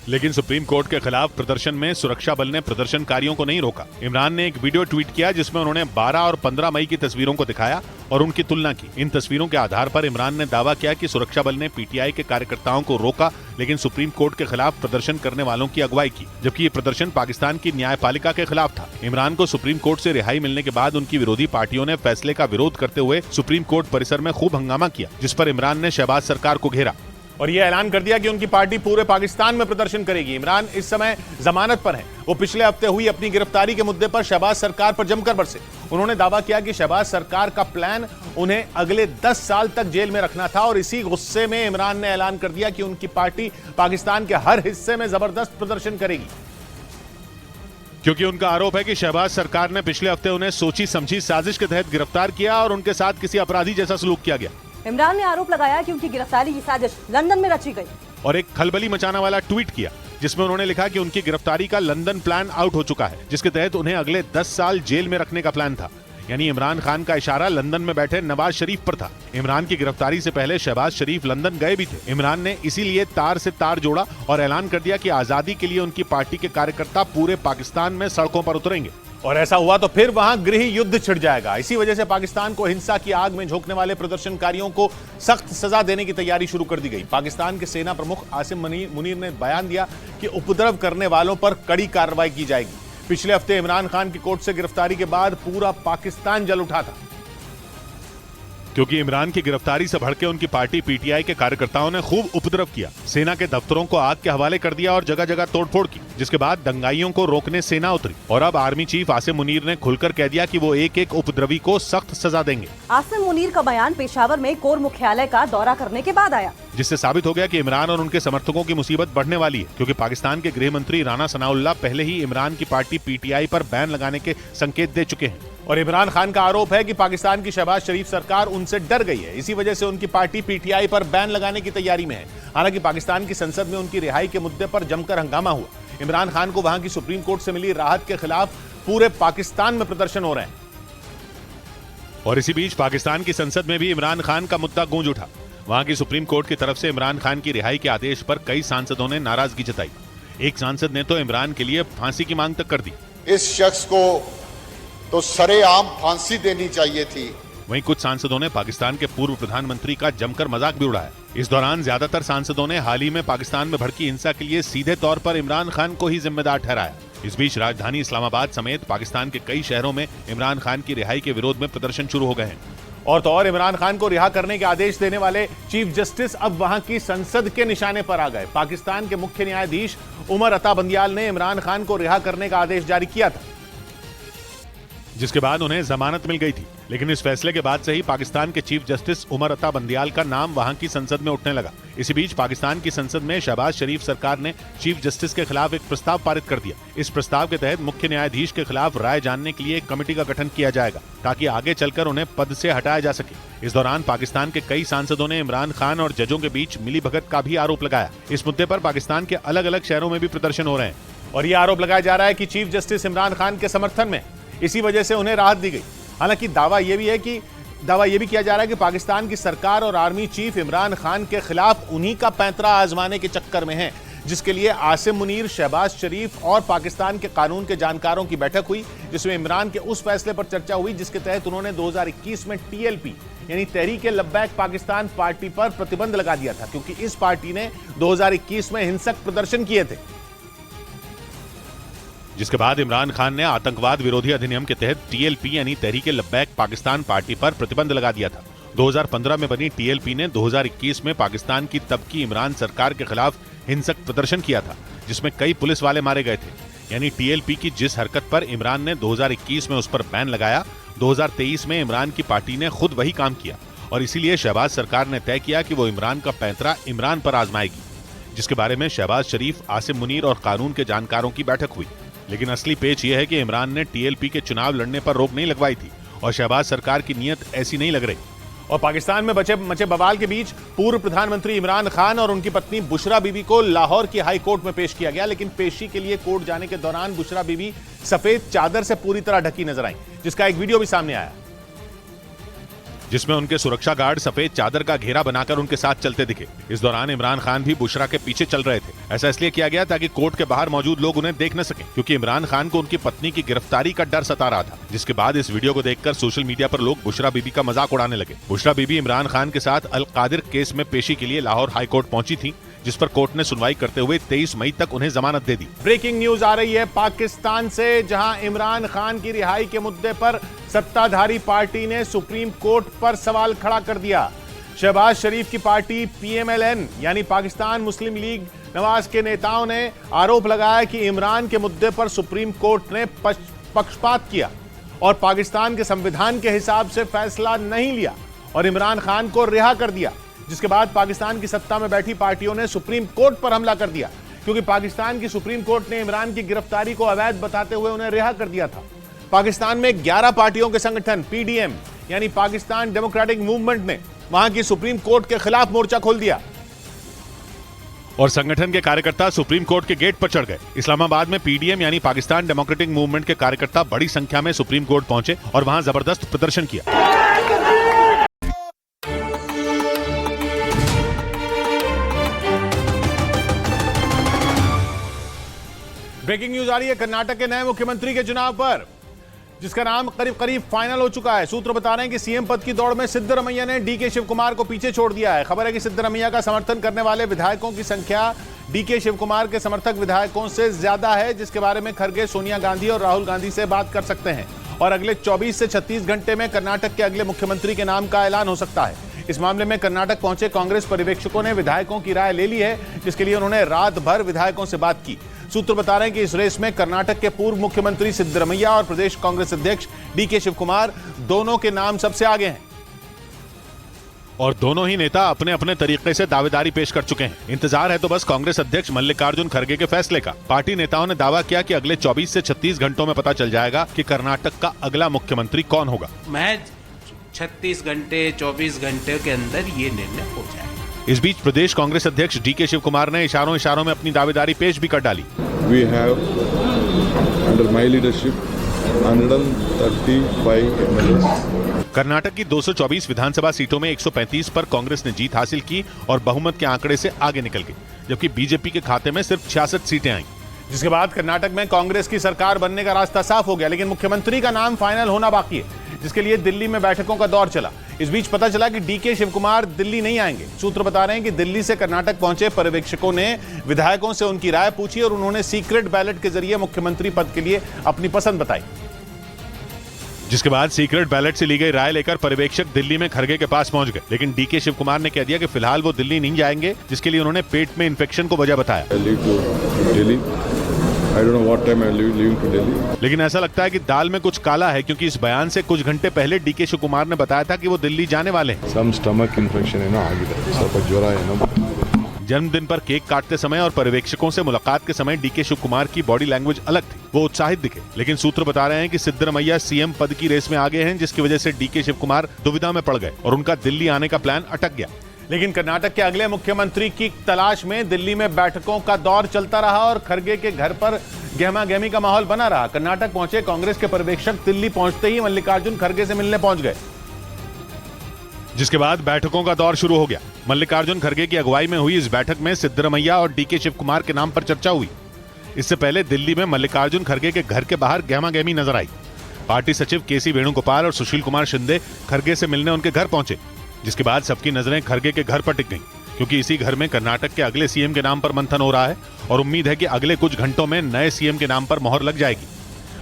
लेकिन सुप्रीम कोर्ट के खिलाफ प्रदर्शन में सुरक्षा बल ने प्रदर्शनकारियों को नहीं रोका। इमरान ने एक वीडियो ट्वीट किया जिसमें उन्होंने 12 और 15 मई की तस्वीरों को दिखाया और उनकी तुलना की। इन तस्वीरों के आधार पर इमरान ने दावा किया कि सुरक्षा बल ने पीटीआई के कार्यकर्ताओं को रोका, लेकिन सुप्रीम कोर्ट के खिलाफ प्रदर्शन करने वालों की अगुवाई की, जबकि ये प्रदर्शन पाकिस्तान की न्यायपालिका के खिलाफ था। इमरान को सुप्रीम कोर्ट से रिहाई मिलने के बाद उनकी विरोधी पार्टियों ने फैसले का विरोध करते हुए सुप्रीम कोर्ट परिसर में खूब हंगामा किया, जिस पर इमरान ने शहबाज सरकार को घेरा और यह ऐलान कर दिया कि उनकी पार्टी पूरे पाकिस्तान में प्रदर्शन करेगी। इमरान इस समय जमानत पर हैं। वो पिछले हफ्ते हुई अपनी गिरफ्तारी के मुद्दे पर शहबाज सरकार पर जमकर बरसे। उन्होंने दावा किया कि शहबाज सरकार का प्लान उन्हें अगले 10 साल तक जेल में रखना था और इसी गुस्से में इमरान ने ऐलान कर दिया कि उनकी पार्टी पाकिस्तान के हर हिस्से में जबरदस्त प्रदर्शन करेगी, क्योंकि उनका आरोप है कि शहबाज सरकार ने पिछले हफ्ते उन्हें सोची समझी साजिश के तहत गिरफ्तार किया और उनके साथ किसी अपराधी जैसा सलूक किया गया। इमरान ने आरोप लगाया कि उनकी गिरफ्तारी की साजिश लंदन में रची गई और एक खलबली मचाना वाला ट्वीट किया जिसमें उन्होंने लिखा कि उनकी गिरफ्तारी का लंदन प्लान आउट हो चुका है, जिसके तहत उन्हें अगले 10 साल जेल में रखने का प्लान था। यानी इमरान खान का इशारा लंदन में बैठे नवाज शरीफ पर था। इमरान की गिरफ्तारी से पहले शहबाज शरीफ लंदन गए भी थे। इमरान ने इसीलिए तार से तार जोड़ा और ऐलान कर दिया कि आजादी के लिए उनकी पार्टी के कार्यकर्ता पूरे पाकिस्तान में सड़कों पर उतरेंगे। और ऐसा हुआ तो फिर वहां गृह युद्ध छिड़ जाएगा। इसी वजह से पाकिस्तान को हिंसा की आग में झोंकने वाले प्रदर्शनकारियों को सख्त सजा देने की तैयारी शुरू कर दी गई। पाकिस्तान के सेना प्रमुख आसिम मुनीर ने बयान दिया कि उपद्रव करने वालों पर कड़ी कार्रवाई की जाएगी। पिछले हफ्ते इमरान खान की कोर्ट से गिरफ्तारी के बाद पूरा पाकिस्तान जल उठा था, क्योंकि इमरान की गिरफ्तारी से भड़के उनकी पार्टी पीटीआई के कार्यकर्ताओं ने खूब उपद्रव किया। सेना के दफ्तरों को आग के हवाले कर दिया और जगह जगह तोड़फोड़ की, जिसके बाद दंगाइयों को रोकने सेना उतरी और अब आर्मी चीफ आसिम मुनीर ने खुलकर कह दिया कि वो एक एक उपद्रवी को सख्त सजा देंगे। आसिम मुनीर का बयान पेशावर में कोर मुख्यालय का दौरा करने के बाद आया, जिससे साबित हो गया कि इमरान और उनके समर्थकों की मुसीबत बढ़ने वाली है, क्योंकि पाकिस्तान के गृह मंत्री राना सनाउल्लाह पहले ही इमरान की पार्टी पीटीआई पर बैन लगाने के संकेत दे चुके हैं। और इमरान खान का आरोप है कि पाकिस्तान की शहबाज शरीफ सरकार उनसे डर गई है। इसी वजह से उनकी पार्टी पीटीआई पर बैन लगाने की तैयारी में है। हालांकि पाकिस्तान की संसद में उनकी रिहाई के मुद्दे पर जमकर हंगामा हुआ। इमरान खान को वहां की सुप्रीम कोर्ट से मिली राहत के खिलाफ पूरे पाकिस्तान में प्रदर्शन हो रहे हैं। और इसी बीच पाकिस्तान की संसद में भी इमरान खान का मुद्दा गूंज उठा। वहां की सुप्रीम कोर्ट की तरफ से इमरान खान की रिहाई के आदेश पर कई सांसदों ने नाराजगी जताई। एक सांसद ने तो इमरान के लिए फांसी की मांग तक कर दी। इस शख्स को तो सरेआम फांसी देनी चाहिए थी। वहीं कुछ सांसदों ने पाकिस्तान के पूर्व प्रधानमंत्री का जमकर मजाक भी उड़ाया। इस दौरान ज्यादातर सांसदों ने हाल ही में पाकिस्तान में भड़की हिंसा के लिए सीधे तौर पर इमरान खान को ही जिम्मेदार ठहराया। इस बीच राजधानी इस्लामाबाद समेत पाकिस्तान के कई शहरों में इमरान खान की रिहाई के विरोध में प्रदर्शन शुरू हो गए हैं। और तो और इमरान खान को रिहा करने के आदेश देने वाले चीफ जस्टिस अब वहां की संसद के निशाने पर आ गए। पाकिस्तान के मुख्य न्यायाधीश उमर अता बंदियाल ने इमरान खान को रिहा करने का आदेश जारी किया था, जिसके बाद उन्हें जमानत मिल गई थी। लेकिन इस फैसले के बाद से ही पाकिस्तान के चीफ जस्टिस उमर अता बंदियाल का नाम वहां की संसद में उठने लगा। इसी बीच पाकिस्तान की संसद में शहबाज शरीफ सरकार ने चीफ जस्टिस के खिलाफ एक प्रस्ताव पारित कर दिया। इस प्रस्ताव के तहत मुख्य न्यायाधीश के खिलाफ राय जानने के लिए एक कमेटी का गठन किया जाएगा, ताकि आगे चलकर उन्हें पद से हटाया जा सके। इस दौरान पाकिस्तान के कई सांसदों ने इमरान खान और जजों के बीच मिलीभगत का भी आरोप लगाया। इस मुद्दे पर पाकिस्तान के अलग अलग शहरों में भी प्रदर्शन हो रहे हैं और ये आरोप लगाया जा रहा है कि चीफ जस्टिस इमरान खान के समर्थन में, इसी वजह से उन्हें राहत दी गई। हालांकि दावा यह भी किया जा रहा है कि पाकिस्तान की सरकार और आर्मी चीफ इमरान खान के खिलाफ उन्हीं का पैंतरा आजमाने के चक्कर में है, जिसके लिए आसिम मुनीर, शहबाज शरीफ और पाकिस्तान के कानून के जानकारों की बैठक हुई, जिसमें इमरान के उस फैसले पर चर्चा हुई जिसके तहत उन्होंने 2021 में टीएलपी यानी तहरीक-ए-लब्बैक पाकिस्तान पार्टी पर प्रतिबंध लगा दिया था, क्योंकि इस पार्टी ने 2021 में हिंसक प्रदर्शन किए थे। जिसके बाद इमरान खान ने आतंकवाद विरोधी अधिनियम के तहत टीएलपी यानी तहरीक-ए-लब्बैक पाकिस्तान पार्टी पर प्रतिबंध लगा दिया था। 2015 में बनी टीएलपी ने 2021 में पाकिस्तान की तब की इमरान सरकार के खिलाफ हिंसक प्रदर्शन किया था, जिसमें कई पुलिस वाले मारे गए थे। यानी टीएलपी की जिस हरकत पर इमरान ने 2021 में उस पर बैन लगाया, 2023 में इमरान की पार्टी ने खुद वही काम किया और इसीलिए शहबाज सरकार ने तय किया कि वो इमरान का पैंतरा इमरान पर आजमाएगी, जिसके बारे में शहबाज शरीफ, आसिम मुनीर और कानून के जानकारों की बैठक हुई। लेकिन असली पेच यह है कि इमरान ने टीएलपी के चुनाव लड़ने पर रोक नहीं लगवाई थी और शहबाज सरकार की नीयत ऐसी नहीं लग रही। और पाकिस्तान में मचे बवाल के बीच पूर्व प्रधानमंत्री इमरान खान और उनकी पत्नी बुशरा बीबी को लाहौर की हाई कोर्ट में पेश किया गया, लेकिन पेशी के लिए कोर्ट जाने के दौरान बुशरा बीबी सफेद चादर से पूरी तरह ढकी नजर आई, जिसका एक वीडियो भी सामने आया, जिसमें उनके सुरक्षा गार्ड सफेद चादर का घेरा बनाकर उनके साथ चलते दिखे। इस दौरान इमरान खान भी बुशरा के पीछे चल रहे थे। ऐसा इसलिए किया गया ताकि कोर्ट के बाहर मौजूद लोग उन्हें देख न सकें, क्योंकि इमरान खान को उनकी पत्नी की गिरफ्तारी का डर सता रहा था। जिसके बाद इस वीडियो को देखकर सोशल मीडिया पर लोग बुशरा बीबी का मजाक उड़ाने लगे। बुशरा बीबी इमरान खान के साथ अल कादिर केस में पेशी के लिए लाहौर हाईकोर्ट पहुंची थी, जिस पर कोर्ट ने सुनवाई करते हुए 23 मई तक उन्हें जमानत दे दी। ब्रेकिंग न्यूज आ रही है पाकिस्तान से, जहां इमरान खान की रिहाई के मुद्दे पर सत्ताधारी पार्टी ने सुप्रीम कोर्ट पर सवाल खड़ा कर दिया। शहबाज शरीफ की पार्टी पीएमएलएन यानी पाकिस्तान मुस्लिम लीग नवाज के नेताओं ने आरोप लगाया कि इमरान के मुद्दे पर सुप्रीम कोर्ट ने पक्षपात किया और पाकिस्तान के संविधान के हिसाब से फैसला नहीं लिया और इमरान खान को रिहा कर दिया, जिसके बाद पाकिस्तान की सत्ता में बैठी पार्टियों ने सुप्रीम कोर्ट पर हमला कर दिया, क्योंकि पाकिस्तान की सुप्रीम कोर्ट ने इमरान की गिरफ्तारी को अवैध बताते हुए उन्हें रिहा कर दिया था। पाकिस्तान में 11 पार्टियों के संगठन पीडीएम यानी पाकिस्तान डेमोक्रेटिक मूवमेंट ने वहां की सुप्रीम कोर्ट के खिलाफ मोर्चा खोल दिया और संगठन के कार्यकर्ता सुप्रीम कोर्ट के गेट पर चढ़ गए। इस्लामाबाद में पीडीएम यानी पाकिस्तान डेमोक्रेटिक मूवमेंट के कार्यकर्ता बड़ी संख्या में सुप्रीम कोर्ट पहुंचे और वहां जबरदस्त प्रदर्शन किया। ब्रेकिंग न्यूज आ रही है कर्नाटक के नए मुख्यमंत्री के चुनाव पर, जिसका नाम करीब करीब फाइनल हो चुका है। सूत्र बता रहे हैं कि सीएम पद की दौड़ में सिद्धरमैया ने डीके शिवकुमार को पीछे छोड़ दिया है। खबर है कि सिद्धरमैया का समर्थन करने वाले विधायकों की संख्या डीके शिवकुमार के समर्थक विधायकों से ज्यादा है, जिसके बारे में खड़गे सोनिया गांधी और राहुल गांधी से बात कर सकते हैं और अगले 24 से 36 घंटे में कर्नाटक के अगले मुख्यमंत्री के नाम का ऐलान हो सकता है। इस मामले में कर्नाटक पहुंचे कांग्रेस पर्यवेक्षकों ने विधायकों की राय ले ली है, जिसके लिए उन्होंने रात भर विधायकों से बात की। सूत्र बता रहे हैं कि इस रेस में कर्नाटक के पूर्व मुख्यमंत्री सिद्धरमैया और प्रदेश कांग्रेस अध्यक्ष डीके शिवकुमार दोनों के नाम सबसे आगे हैं और दोनों ही नेता अपने अपने तरीके से दावेदारी पेश कर चुके हैं। इंतजार है तो बस कांग्रेस अध्यक्ष मल्लिकार्जुन खड़गे के फैसले का। पार्टी नेताओं ने दावा किया कि अगले 24 से 36 घंटों में पता चल जाएगा कि कर्नाटक का अगला मुख्यमंत्री कौन होगा। महज 36 घंटे 24 घंटे के अंदर ये निर्णय हो जाएगा। इस बीच प्रदेश कांग्रेस अध्यक्ष डीके शिवकुमार ने इशारों में अपनी दावेदारी पेश भी कर डाली। We have under my leadership 135 MLAs। Karnataka की 224 विधानसभा सीटों में 135 पर कांग्रेस ने जीत हासिल की और बहुमत के आंकड़े से आगे निकल गई, जबकि बीजेपी के खाते में सिर्फ 66 सीटें आईं। जिसके बाद कर्नाटक में कांग्रेस की सरकार बनने का रास्ता साफ हो गया, लेकिन मुख्यमंत्री का नाम फाइनल होना बाकी है, जिसके लिए दिल्ली में बैठकों का दौर चला। इस बीच पता चला कि डीके शिवकुमार दिल्ली नहीं आएंगे। सूत्र बता रहे हैं कि दिल्ली से कर्नाटक पहुंचे पर्यवेक्षकों ने विधायकों से उनकी राय पूछी और उन्होंने सीक्रेट बैलेट के जरिए मुख्यमंत्री पद के लिए अपनी पसंद बताई। जिसके बाद सीक्रेट बैलेट से ली गई राय लेकर पर्यवेक्षक दिल्ली में खड़गे के पास पहुंच गए, लेकिन डीके शिवकुमार ने कह दिया कि फिलहाल वो दिल्ली नहीं जाएंगे, जिसके लिए उन्होंने पेट में इन्फेक्शन को वजह बताया। I don't know what time I'm leaving to Delhi. लेकिन ऐसा लगता है कि दाल में कुछ काला है, क्योंकि इस बयान से कुछ घंटे पहले डीके शिवकुमार ने बताया था कि वो दिल्ली जाने वाले हैं। Some stomach infection है ना, आगे ಸ್ವಲ್ಪ ಜ್ವರ है ना। जन्मदिन पर केक काटते समय और पर्यवेक्षकों से मुलाकात के समय डीके शिवकुमार की बॉडी लैंग्वेज अलग थी, वो उत्साहित दिखे। लेकिन सूत्र बता रहे हैं कि सिद्धरमैया सीएम पद की रेस में आगे हैं, जिसकी वजह से डीके शिवकुमार दुविधा में पड़ गए और उनका दिल्ली आने का प्लान अटक गया। लेकिन कर्नाटक के अगले मुख्यमंत्री की तलाश में दिल्ली में बैठकों का दौर चलता रहा और खड़गे के घर पर गहमा गहमी का माहौल बना रहा। कर्नाटक पहुंचे कांग्रेस के पर्यवेक्षक दिल्ली पहुंचते ही मल्लिकार्जुन खड़गे से मिलने पहुंच गए, जिसके बाद बैठकों का दौर शुरू हो गया। मल्लिकार्जुन खड़गे की अगुवाई में हुई इस बैठक में सिद्धरमैया और डीके शिवकुमार के नाम पर चर्चा हुई। इससे पहले दिल्ली में मल्लिकार्जुन खड़गे के घर के बाहर गहमा गहमी नजर आई। पार्टी सचिव केसी वेणुगोपाल और सुशील कुमार शिंदे खड़गे से मिलने उनके घर पहुंचे, जिसके बाद सबकी नजरें खड़गे के घर पर टिक गईं, क्योंकि इसी घर में कर्नाटक के अगले सीएम के नाम पर मंथन हो रहा है और उम्मीद है कि अगले कुछ घंटों में नए सीएम के नाम पर मोहर लग जाएगी।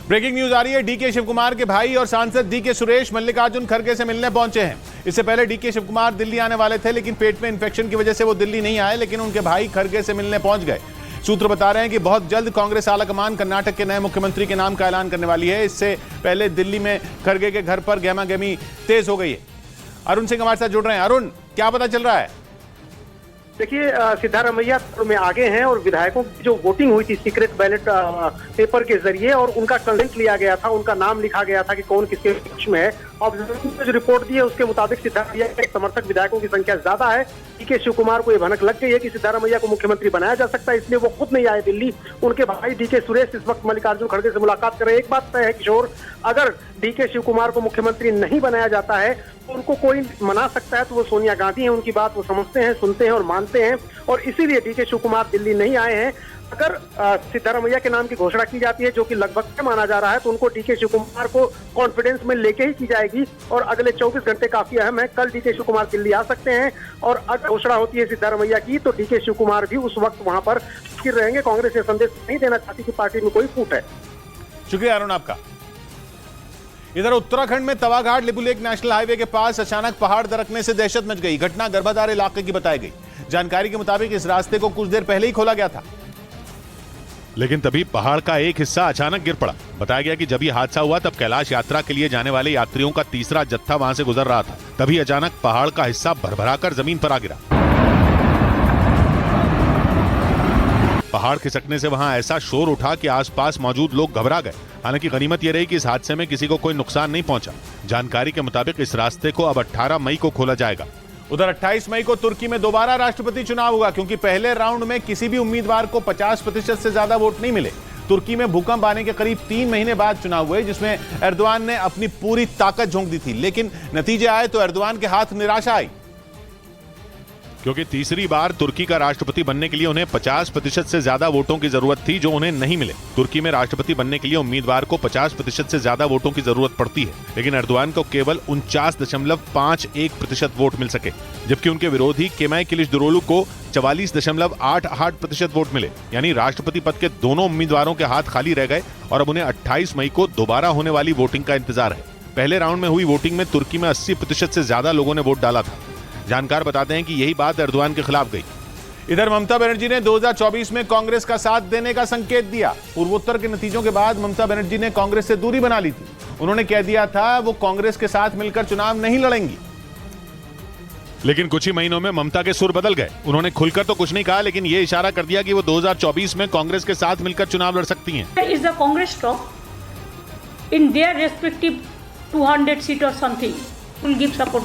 ब्रेकिंग न्यूज आ रही है, डीके शिवकुमार के भाई और सांसद डीके सुरेश मल्लिकार्जुन खड़गे से मिलने पहुंचे हैं। इससे पहले डीके शिवकुमार दिल्ली आने वाले थे, लेकिन पेट में इंफेक्शन की वजह से वो दिल्ली नहीं आए, लेकिन उनके भाई खड़गे से मिलने पहुंच गए। सूत्र बता रहे हैं कि बहुत जल्द कांग्रेस आलाकमान कर्नाटक के नए मुख्यमंत्री के नाम का ऐलान करने वाली है। इससे पहले दिल्ली में खड़गे के घर पर गहमागहमी तेज हो गई है। अरुण सिंह हमारे साथ जुड़ रहे हैं। अरुण, क्या पता चल रहा है? देखिए, सिद्धारमैया में आगे हैं और विधायकों की जो वोटिंग हुई थी सीक्रेट बैलेट पेपर के जरिए और उनका कंसेंट लिया गया था, उनका नाम लिखा गया था कि कौन किसके पक्ष में है। और जो रिपोर्ट दी है उसके मुताबिक सिद्धारमैया के समर्थक विधायकों की संख्या ज्यादा है। डीके शिव कुमार को ये भनक लग गई है कि सिद्धारमैया को मुख्यमंत्री बनाया जा सकता है, इसलिए वो खुद नहीं आए दिल्ली। उनके भाई डीके सुरेश इस वक्त मल्लिकार्जुन खड़गे से मुलाकात कर रहे हैं। एक बात तय है किशोर, अगर डीके शिव कुमार को मुख्यमंत्री नहीं बनाया जाता है तो उनको कोई मना सकता है तो वो सोनिया गांधी है। उनकी बात वो समझते हैं, सुनते हैं और मानते हैं, और इसीलिए डीके शिव कुमार दिल्ली नहीं आए हैं। अगर सिद्धारमैया के नाम की घोषणा की जाती है, जो कि लगभग तय माना जा रहा है, तो उनको डीके शिव कुमार को कॉन्फिडेंस में लेके ही की जाएगी। और अगले 24 घंटे काफी अहम है। कल डीके शिव कुमार दिल्ली आ सकते हैं और अगर घोषणा होती है सिद्धारमैया की तो डीके शिव कुमार भी उस वक्त वहां पर स्थिर रहेंगे। कांग्रेस ये संदेश नहीं देना चाहती कि पार्टी में कोई फूट है। शुक्रिया अरुण आपका। इधर उत्तराखंड में तवाघाट लिपुलेख नेशनल हाईवे के पास अचानक पहाड़ दरकने से दहशत मच गई। घटना गर्भाधार इलाके की बताई गई। जानकारी के मुताबिक इस रास्ते को कुछ देर पहले ही खोला गया था, लेकिन तभी पहाड़ का एक हिस्सा अचानक गिर पड़ा। बताया गया कि जब ये हादसा हुआ तब कैलाश यात्रा के लिए जाने वाले यात्रियों का तीसरा जत्था वहां से गुजर रहा था। तभी अचानक पहाड़ का हिस्सा भरभराकर जमीन पर आ गिरा। पहाड़ खिसकने से वहां ऐसा शोर उठा कि आसपास मौजूद लोग घबरा गए। हालांकि गनीमत यह रही कि इस हादसे में किसी को कोई नुकसान नहीं पहुंचा। जानकारी के मुताबिक इस रास्ते को अब 18 मई को खोला जाएगा। उधर 28 मई को तुर्की में दोबारा राष्ट्रपति चुनाव होगा, क्योंकि पहले राउंड में किसी भी उम्मीदवार को 50% से ज्यादा वोट नहीं मिले। तुर्की में भूकंप आने के करीब 3 महीने बाद चुनाव हुए, जिसमें एर्दोआन ने अपनी पूरी ताकत झोंक दी थी, लेकिन नतीजे आए तो एर्दोआन के हाथ निराशा आई, क्योंकि तीसरी बार तुर्की का राष्ट्रपति बनने के लिए उन्हें 50% से ज्यादा वोटों की जरूरत थी, जो उन्हें नहीं मिले। तुर्की में राष्ट्रपति बनने के लिए उम्मीदवार को 50% से ज्यादा वोटों की जरूरत पड़ती है, लेकिन एर्दोआन को केवल 49.51% वोट मिल सके, जबकि उनके विरोधी केमाल किलिचदारोग्लू को 44.88% वोट मिले। यानी राष्ट्रपति पद के दोनों उम्मीदवारों के हाथ खाली रह गए और अब उन्हें 28 मई को दोबारा होने वाली वोटिंग का इंतजार है। पहले राउंड में हुई वोटिंग में तुर्की में 80% से ज्यादा लोगों ने वोट डाला था। जानकार बताते हैं कि यही बात एर्दोआन के खिलाफ गई। इधर ममता बनर्जी ने 2024 में कांग्रेस का साथ देने का संकेत दिया। पूर्वोत्तर के नतीजों के बाद ममता बनर्जी ने कांग्रेस से दूरी बना ली थी। उन्होंने कह दिया था वो कांग्रेस के साथ मिलकर चुनाव नहीं लड़ेंगी। लेकिन कुछ ही महीनों में ममता के सुर बदल गए। उन्होंने खुलकर तो कुछ नहीं कहा, लेकिन ये इशारा कर दिया कि वो 2024 में कांग्रेस के साथ मिलकर चुनाव लड़ सकती हैं। Is the Congress talk in their respective 200 seat or something? Will give support,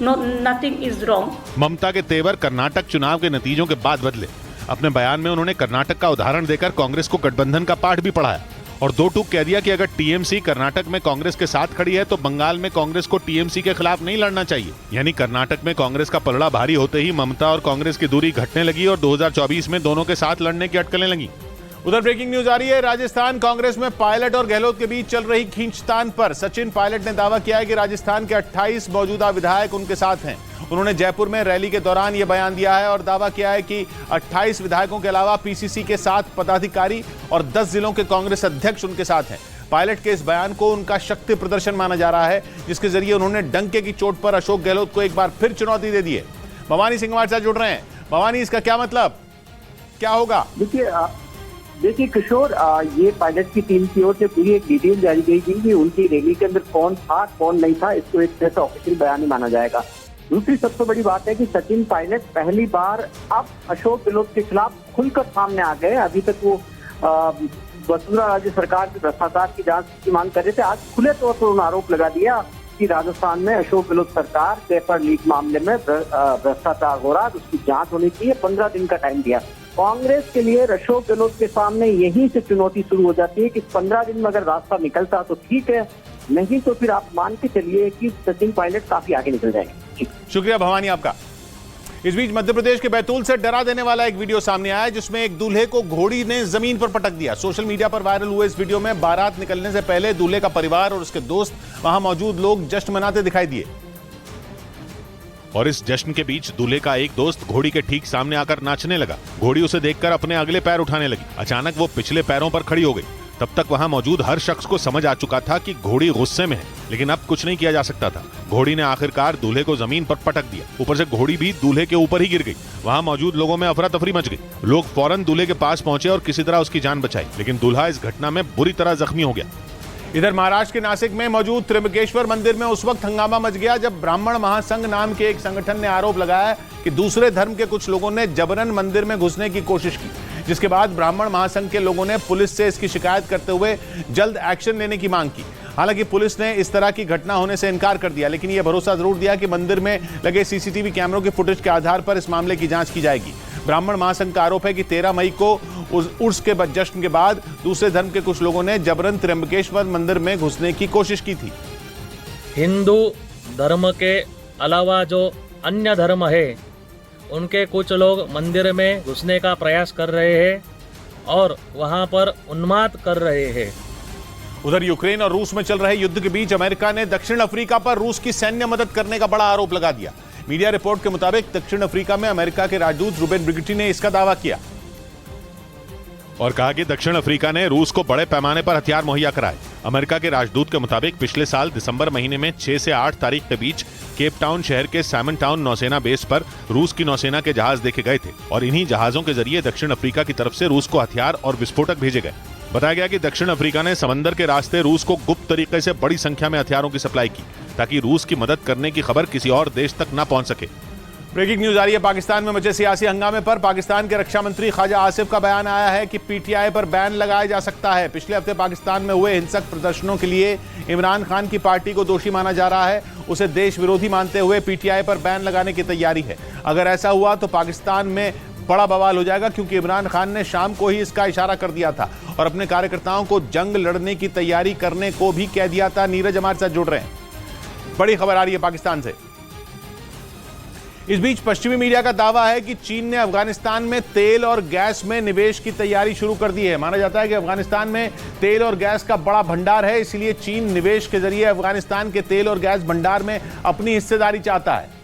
no, nothing is wrong. ममता के तेवर कर्नाटक चुनाव के नतीजों के बाद बदले। अपने बयान में उन्होंने कर्नाटक का उदाहरण देकर कांग्रेस को गठबंधन का पाठ भी पढ़ाया और दो टूक कह दिया कि अगर टीएमसी कर्नाटक में कांग्रेस के साथ खड़ी है तो बंगाल में कांग्रेस को टीएमसी के खिलाफ नहीं लड़ना चाहिए। यानी कर्नाटक में कांग्रेस का पलड़ा भारी होते ही ममता और कांग्रेस की दूरी घटने लगी और 2024 में दोनों के साथ लड़ने की अटकलें लगी। उधर ब्रेकिंग न्यूज आ रही है। राजस्थान कांग्रेस में पायलट और गहलोत के बीच चल रही खींचतान पर सचिन पायलट ने दावा किया है कि राजस्थान के 28 मौजूदा विधायक उनके साथ हैं। उन्होंने जयपुर में रैली के दौरान यह बयान दिया है और दावा किया है कि 28 विधायकों के अलावा पीसीसी के 7 पदाधिकारी और 10 जिलों के कांग्रेस अध्यक्ष उनके साथ हैं। पायलट के इस बयान को उनका शक्ति प्रदर्शन माना जा रहा है, जिसके जरिए उन्होंने डंके की चोट पर अशोक गहलोत को एक बार फिर चुनौती दे दी है। भवानी सिंह हमारे साथ जुड़ रहे हैं। भवानी, इसका क्या मतलब, क्या होगा? देखिए किशोर, ये पायलट की टीम की ओर से पूरी एक डिटेल जारी की गई कि उनकी रैली के अंदर कौन था कौन नहीं था, इसको एक तरह से ऑफिशियल बयान ही माना जाएगा। दूसरी सबसे बड़ी बात है कि सचिन पायलट पहली बार अब अशोक गहलोत के खिलाफ खुलकर सामने आ गए। अभी तक वो वसुंधरा राज्य सरकार के भ्रष्टाचार की जांच की मांग कर रहे थे। आज खुले तौर पर उन्होंने आरोप लगा दिया कि राजस्थान में अशोक गहलोत सरकार पेपर लीक मामले में भ्रष्टाचार हो रहा है, उसकी जांच होनी चाहिए। 15 दिन का टाइम दिया। कांग्रेस के लिए अशोक गहलोत के सामने यहीं से चुनौती शुरू हो जाती है कि 15 दिन में अगर रास्ता निकलता तो ठीक है, नहीं तो फिर आप मान के चलिए कि सचिन पायलट काफी आगे निकल जाएंगे। शुक्रिया भवानी आपका। इस बीच मध्य प्रदेश के बैतूल से डरा देने वाला एक वीडियो सामने आया, जिसमें एक दूल्हे को घोड़ी ने जमीन पर पटक दिया। सोशल मीडिया पर वायरल हुए इस वीडियो में बारात निकलने से पहले दूल्हे का परिवार और उसके दोस्त, वहां मौजूद लोग जश्न मनाते दिखाई दिए। और इस जश्न के बीच दूल्हे का एक दोस्त घोड़ी के ठीक सामने आकर नाचने लगा। घोड़ी उसे देखकर अपने अगले पैर उठाने लगी। अचानक वो पिछले पैरों पर खड़ी हो गई। तब तक वहां मौजूद हर शख्स को समझ आ चुका था कि घोड़ी गुस्से में है। लेकिन अब कुछ नहीं किया जा सकता था। घोड़ी ने आखिरकार दूल्हे को जमीन पर पटक दिया। ऊपर से घोड़ी भी दूल्हे के ऊपर ही गिर गई। वहां मौजूद लोगों में अफरा तफरी मच गई। लोग फौरन दूल्हे के पास पहुंचे और किसी तरह उसकी जान बचाई, लेकिन दूल्हा इस घटना में बुरी तरह जख्मी हो गया। इधर महाराष्ट्र के नासिक में मौजूद त्र्यंबकेश्वर मंदिर में उस वक्त हंगामा मच गया जब ब्राह्मण महासंघ नाम के एक संगठन ने आरोप लगाया कि दूसरे धर्म के कुछ लोगों ने जबरन मंदिर में घुसने की कोशिश की, जिसके बाद ब्राह्मण महासंघ के लोगों ने पुलिस से इसकी शिकायत करते हुए जल्द एक्शन लेने की मांग की। हालांकि पुलिस ने इस तरह की घटना होने से इनकार कर दिया, लेकिन यह भरोसा जरूर दिया कि मंदिर में लगे सीसीटीवी कैमरों की फुटेज के आधार पर इस मामले की जांच की जाएगी। ब्राह्मण महासंघ का आरोप है कि 13 मई को उर्स के जश्न के बाद दूसरे धर्म के कुछ लोगों ने जबरन त्र्यंबकेश्वर मंदिर में घुसने की कोशिश की थी। हिंदू धर्म के अलावा जो अन्य धर्म है उनके कुछ लोग मंदिर में घुसने का प्रयास कर रहे हैं और वहां पर उन्माद कर रहे हैं। उधर यूक्रेन और रूस में चल रहे युद्ध के बीच अमेरिका ने दक्षिण अफ्रीका पर रूस की सैन्य मदद करने का बड़ा आरोप लगा दिया। मीडिया रिपोर्ट के मुताबिक दक्षिण अफ्रीका में अमेरिका के राजदूत रूबेन ब्रिगेटी ने इसका दावा किया और कहा कि दक्षिण अफ्रीका ने रूस को बड़े पैमाने पर हथियार मुहैया कराए। अमेरिका के राजदूत के मुताबिक पिछले साल दिसंबर महीने में 6 से 8 तारीख के बीच केप टाउन शहर के सैमन टाउन नौसेना बेस पर रूस की नौसेना के जहाज देखे गए थे और इन्हीं जहाजों के जरिए दक्षिण अफ्रीका की तरफ से रूस को हथियार और विस्फोटक भेजे गए। बताया गया कि दक्षिण अफ्रीका ने समंदर के रास्ते रूस को गुप्त तरीके से बड़ी संख्या में हथियारों की सप्लाई की ताकि रूस की मदद करने की खबर किसी और देश तक न पहुंच सके। ब्रेकिंग न्यूज आ रही है पाकिस्तान में मचे सियासी हंगामे पर। पाकिस्तान के रक्षा मंत्री ख्वाजा आसिफ का बयान आया है कि पीटीआई पर बैन लगाया जा सकता है। पिछले हफ्ते पाकिस्तान में हुए हिंसक प्रदर्शनों के लिए इमरान खान की पार्टी को दोषी माना जा रहा है। उसे देश विरोधी मानते हुए पीटीआई पर बैन लगाने की तैयारी है। अगर ऐसा हुआ तो पाकिस्तान में बड़ा बवाल हो जाएगा, क्योंकि इमरान खान ने शाम को ही इसका इशारा कर दिया था और अपने कार्यकर्ताओं को जंग लड़ने की तैयारी करने को भी कह दिया था। नीरज हमारे साथ जुड़ रहे हैं। बड़ी खबर आ रही है पाकिस्तान से। इस बीच पश्चिमी मीडिया का दावा है कि चीन ने अफगानिस्तान में तेल और गैस में निवेश की तैयारी शुरू कर दी है। माना जाता है कि अफगानिस्तान में तेल और गैस का बड़ा भंडार है, इसलिए चीन निवेश के जरिए अफगानिस्तान के तेल और गैस भंडार में अपनी हिस्सेदारी चाहता है,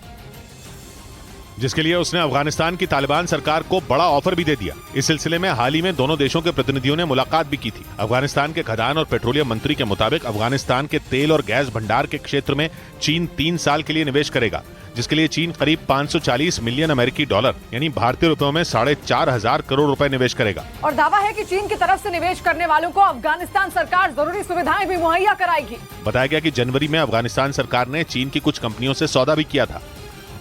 जिसके लिए उसने अफगानिस्तान की तालिबान सरकार को बड़ा ऑफर भी दे दिया। इस सिलसिले में हाल ही में दोनों देशों के प्रतिनिधियों ने मुलाकात भी की थी। अफगानिस्तान के खदान और पेट्रोलियम मंत्री के मुताबिक अफगानिस्तान के तेल और गैस भंडार के क्षेत्र में चीन 3 साल के लिए निवेश करेगा, जिसके लिए चीन करीब 540 मिलियन अमेरिकी डॉलर यानी भारतीय रुपयों में 4,500 करोड़ रुपए निवेश करेगा। और दावा है कि चीन की तरफ से निवेश करने वालों को अफगानिस्तान सरकार जरूरी सुविधाएं भी मुहैया कराएगी। बताया गया कि जनवरी में अफगानिस्तान सरकार ने चीन की कुछ कंपनियों से सौदा भी किया था।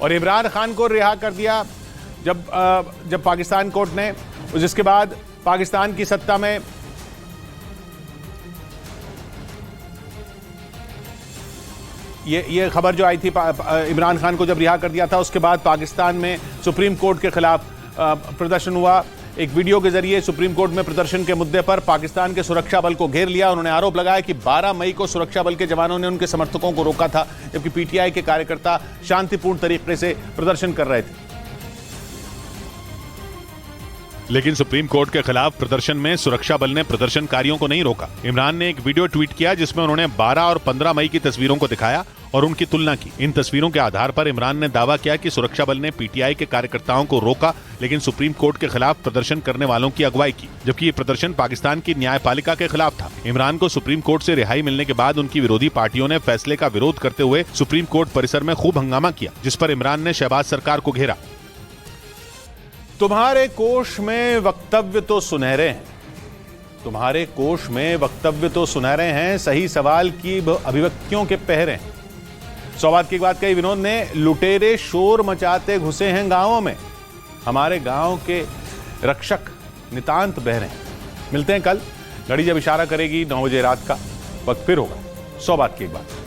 और इमरान खान को रिहा कर दिया जब पाकिस्तान कोर्ट ने, जिसके बाद पाकिस्तान की सत्ता में ये खबर जो आई थी, इमरान खान को जब रिहा कर दिया था, उसके बाद पाकिस्तान में सुप्रीम कोर्ट के खिलाफ प्रदर्शन हुआ। एक वीडियो के जरिए सुप्रीम कोर्ट में प्रदर्शन के मुद्दे पर पाकिस्तान के सुरक्षा बल को घेर लिया। उन्होंने आरोप लगाया कि 12 मई को सुरक्षा बल के जवानों ने उनके समर्थकों को रोका था, जबकि पीटीआई के कार्यकर्ता शांतिपूर्ण तरीके से प्रदर्शन कर रहे थे। लेकिन सुप्रीम कोर्ट के खिलाफ प्रदर्शन में सुरक्षा बल ने प्रदर्शनकारियों को नहीं रोका। इमरान ने एक वीडियो ट्वीट किया जिसमें उन्होंने 12 और 15 मई की तस्वीरों को दिखाया और उनकी तुलना की। इन तस्वीरों के आधार पर इमरान ने दावा किया कि सुरक्षा बल ने पीटीआई के कार्यकर्ताओं को रोका, लेकिन सुप्रीम कोर्ट के खिलाफ प्रदर्शन करने वालों की अगुवाई की, जबकि ये प्रदर्शन पाकिस्तान की न्यायपालिका के खिलाफ था। इमरान को सुप्रीम कोर्ट से रिहाई मिलने के बाद उनकी विरोधी पार्टियों ने फैसले का विरोध करते हुए सुप्रीम कोर्ट परिसर में खूब हंगामा किया, जिस पर इमरान ने शहबाज सरकार को घेरा। तुम्हारे कोष में वक्तव्य तो सुनहरे हैं, तुम्हारे कोष में वक्तव्य तो सुनहरे हैं, सही सवाल की अभिव्यक्तियों के पहरे हैं। सौबात की बात कही विनोद ने। लुटेरे शोर मचाते घुसे हैं गांवों में, हमारे गांव के रक्षक नितांत बहरे हैं। मिलते हैं कल, घड़ी जब इशारा करेगी 9 बजे रात का, वक्त फिर होगा 100 बात की एक बात।